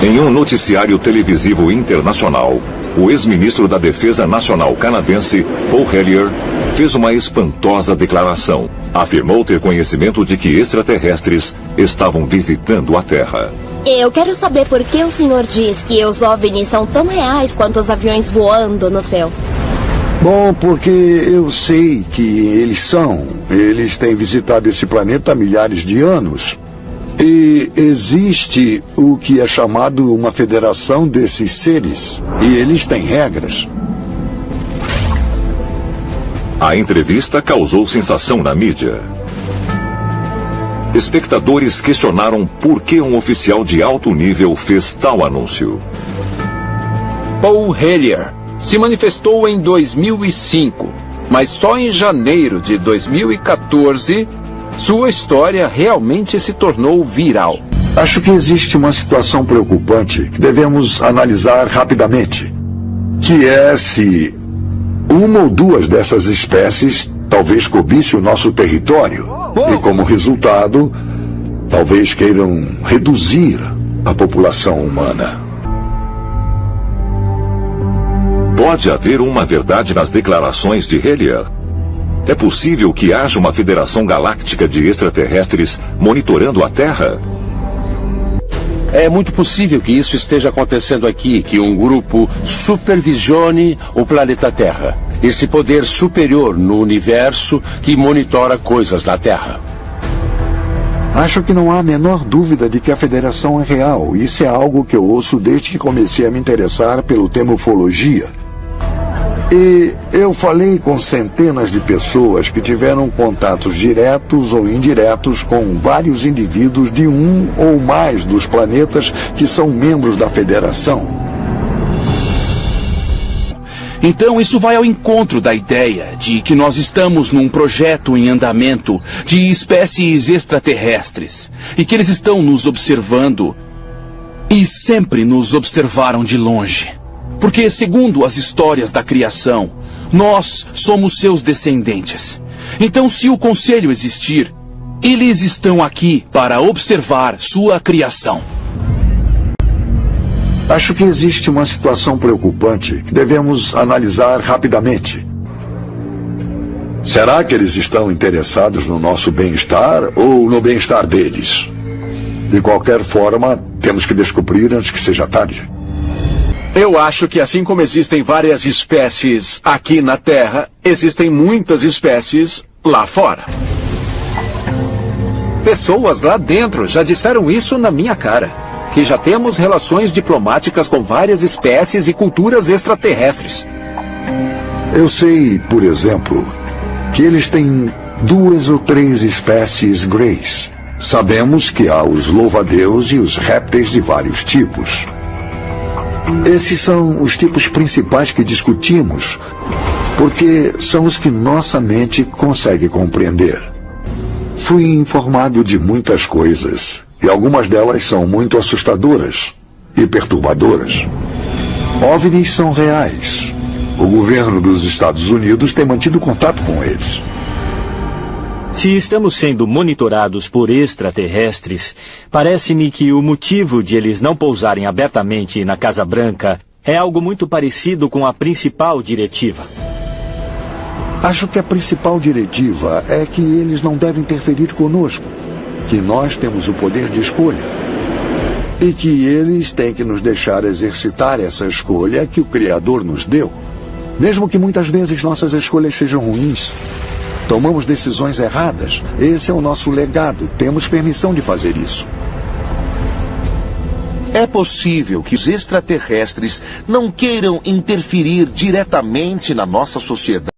Em um noticiário televisivo internacional, o ex-ministro da Defesa Nacional canadense, Paul Hellyer, fez uma espantosa declaração. Afirmou ter conhecimento de que extraterrestres estavam visitando a Terra. Eu quero saber por que o senhor diz que os OVNIs são tão reais quanto os aviões voando no céu. Bom, porque eu sei que eles são. Eles têm visitado esse planeta há milhares de anos. E existe o que é chamado uma federação desses seres. E eles têm regras. A entrevista causou sensação na mídia. Espectadores questionaram por que um oficial de alto nível fez tal anúncio. Paul Hellyer se manifestou em 2005, mas só em janeiro de 2014, sua história realmente se tornou viral. Acho que existe uma situação preocupante que devemos analisar rapidamente, que é se uma ou duas dessas espécies talvez cobisse o nosso território e, como resultado, talvez queiram reduzir a população humana. Pode haver uma verdade nas declarações de Hellyer? É possível que haja uma federação galáctica de extraterrestres monitorando a Terra? É muito possível que isso esteja acontecendo aqui, que um grupo supervisione o planeta Terra. Esse poder superior no universo que monitora coisas na Terra. Acho que não há a menor dúvida de que a Federação é real. Isso é algo que eu ouço desde que comecei a me interessar pelo tema ufologia. E eu falei com centenas de pessoas que tiveram contatos diretos ou indiretos com vários indivíduos de um ou mais dos planetas que são membros da Federação. Então isso vai ao encontro da ideia de que nós estamos num projeto em andamento de espécies extraterrestres e que eles estão nos observando e sempre nos observaram de longe. Porque, segundo as histórias da criação, nós somos seus descendentes. Então, se o Conselho existir, eles estão aqui para observar sua criação. Acho que existe uma situação preocupante que devemos analisar rapidamente. Será que eles estão interessados no nosso bem-estar ou no bem-estar deles? De qualquer forma, temos que descobrir antes que seja tarde. Eu acho que assim como existem várias espécies aqui na Terra, existem muitas espécies lá fora. Pessoas lá dentro já disseram isso na minha cara. Que já temos relações diplomáticas com várias espécies e culturas extraterrestres. Eu sei, por exemplo, que eles têm 2 ou 3 espécies greys. Sabemos que há os louva-a-Deus e os répteis de vários tipos. Esses são os tipos principais que discutimos, porque são os que nossa mente consegue compreender. Fui informado de muitas coisas, e algumas delas são muito assustadoras e perturbadoras. OVNIs são reais. O governo dos Estados Unidos tem mantido contato com eles. Se estamos sendo monitorados por extraterrestres, parece-me que o motivo de eles não pousarem abertamente na Casa Branca é algo muito parecido com a principal diretiva. Acho que a principal diretiva é que eles não devem interferir conosco, que nós temos o poder de escolha e que eles têm que nos deixar exercitar essa escolha que o Criador nos deu, mesmo que muitas vezes nossas escolhas sejam ruins. Tomamos decisões erradas. Esse é o nosso legado. Temos permissão de fazer isso. É possível que os extraterrestres não queiram interferir diretamente na nossa sociedade.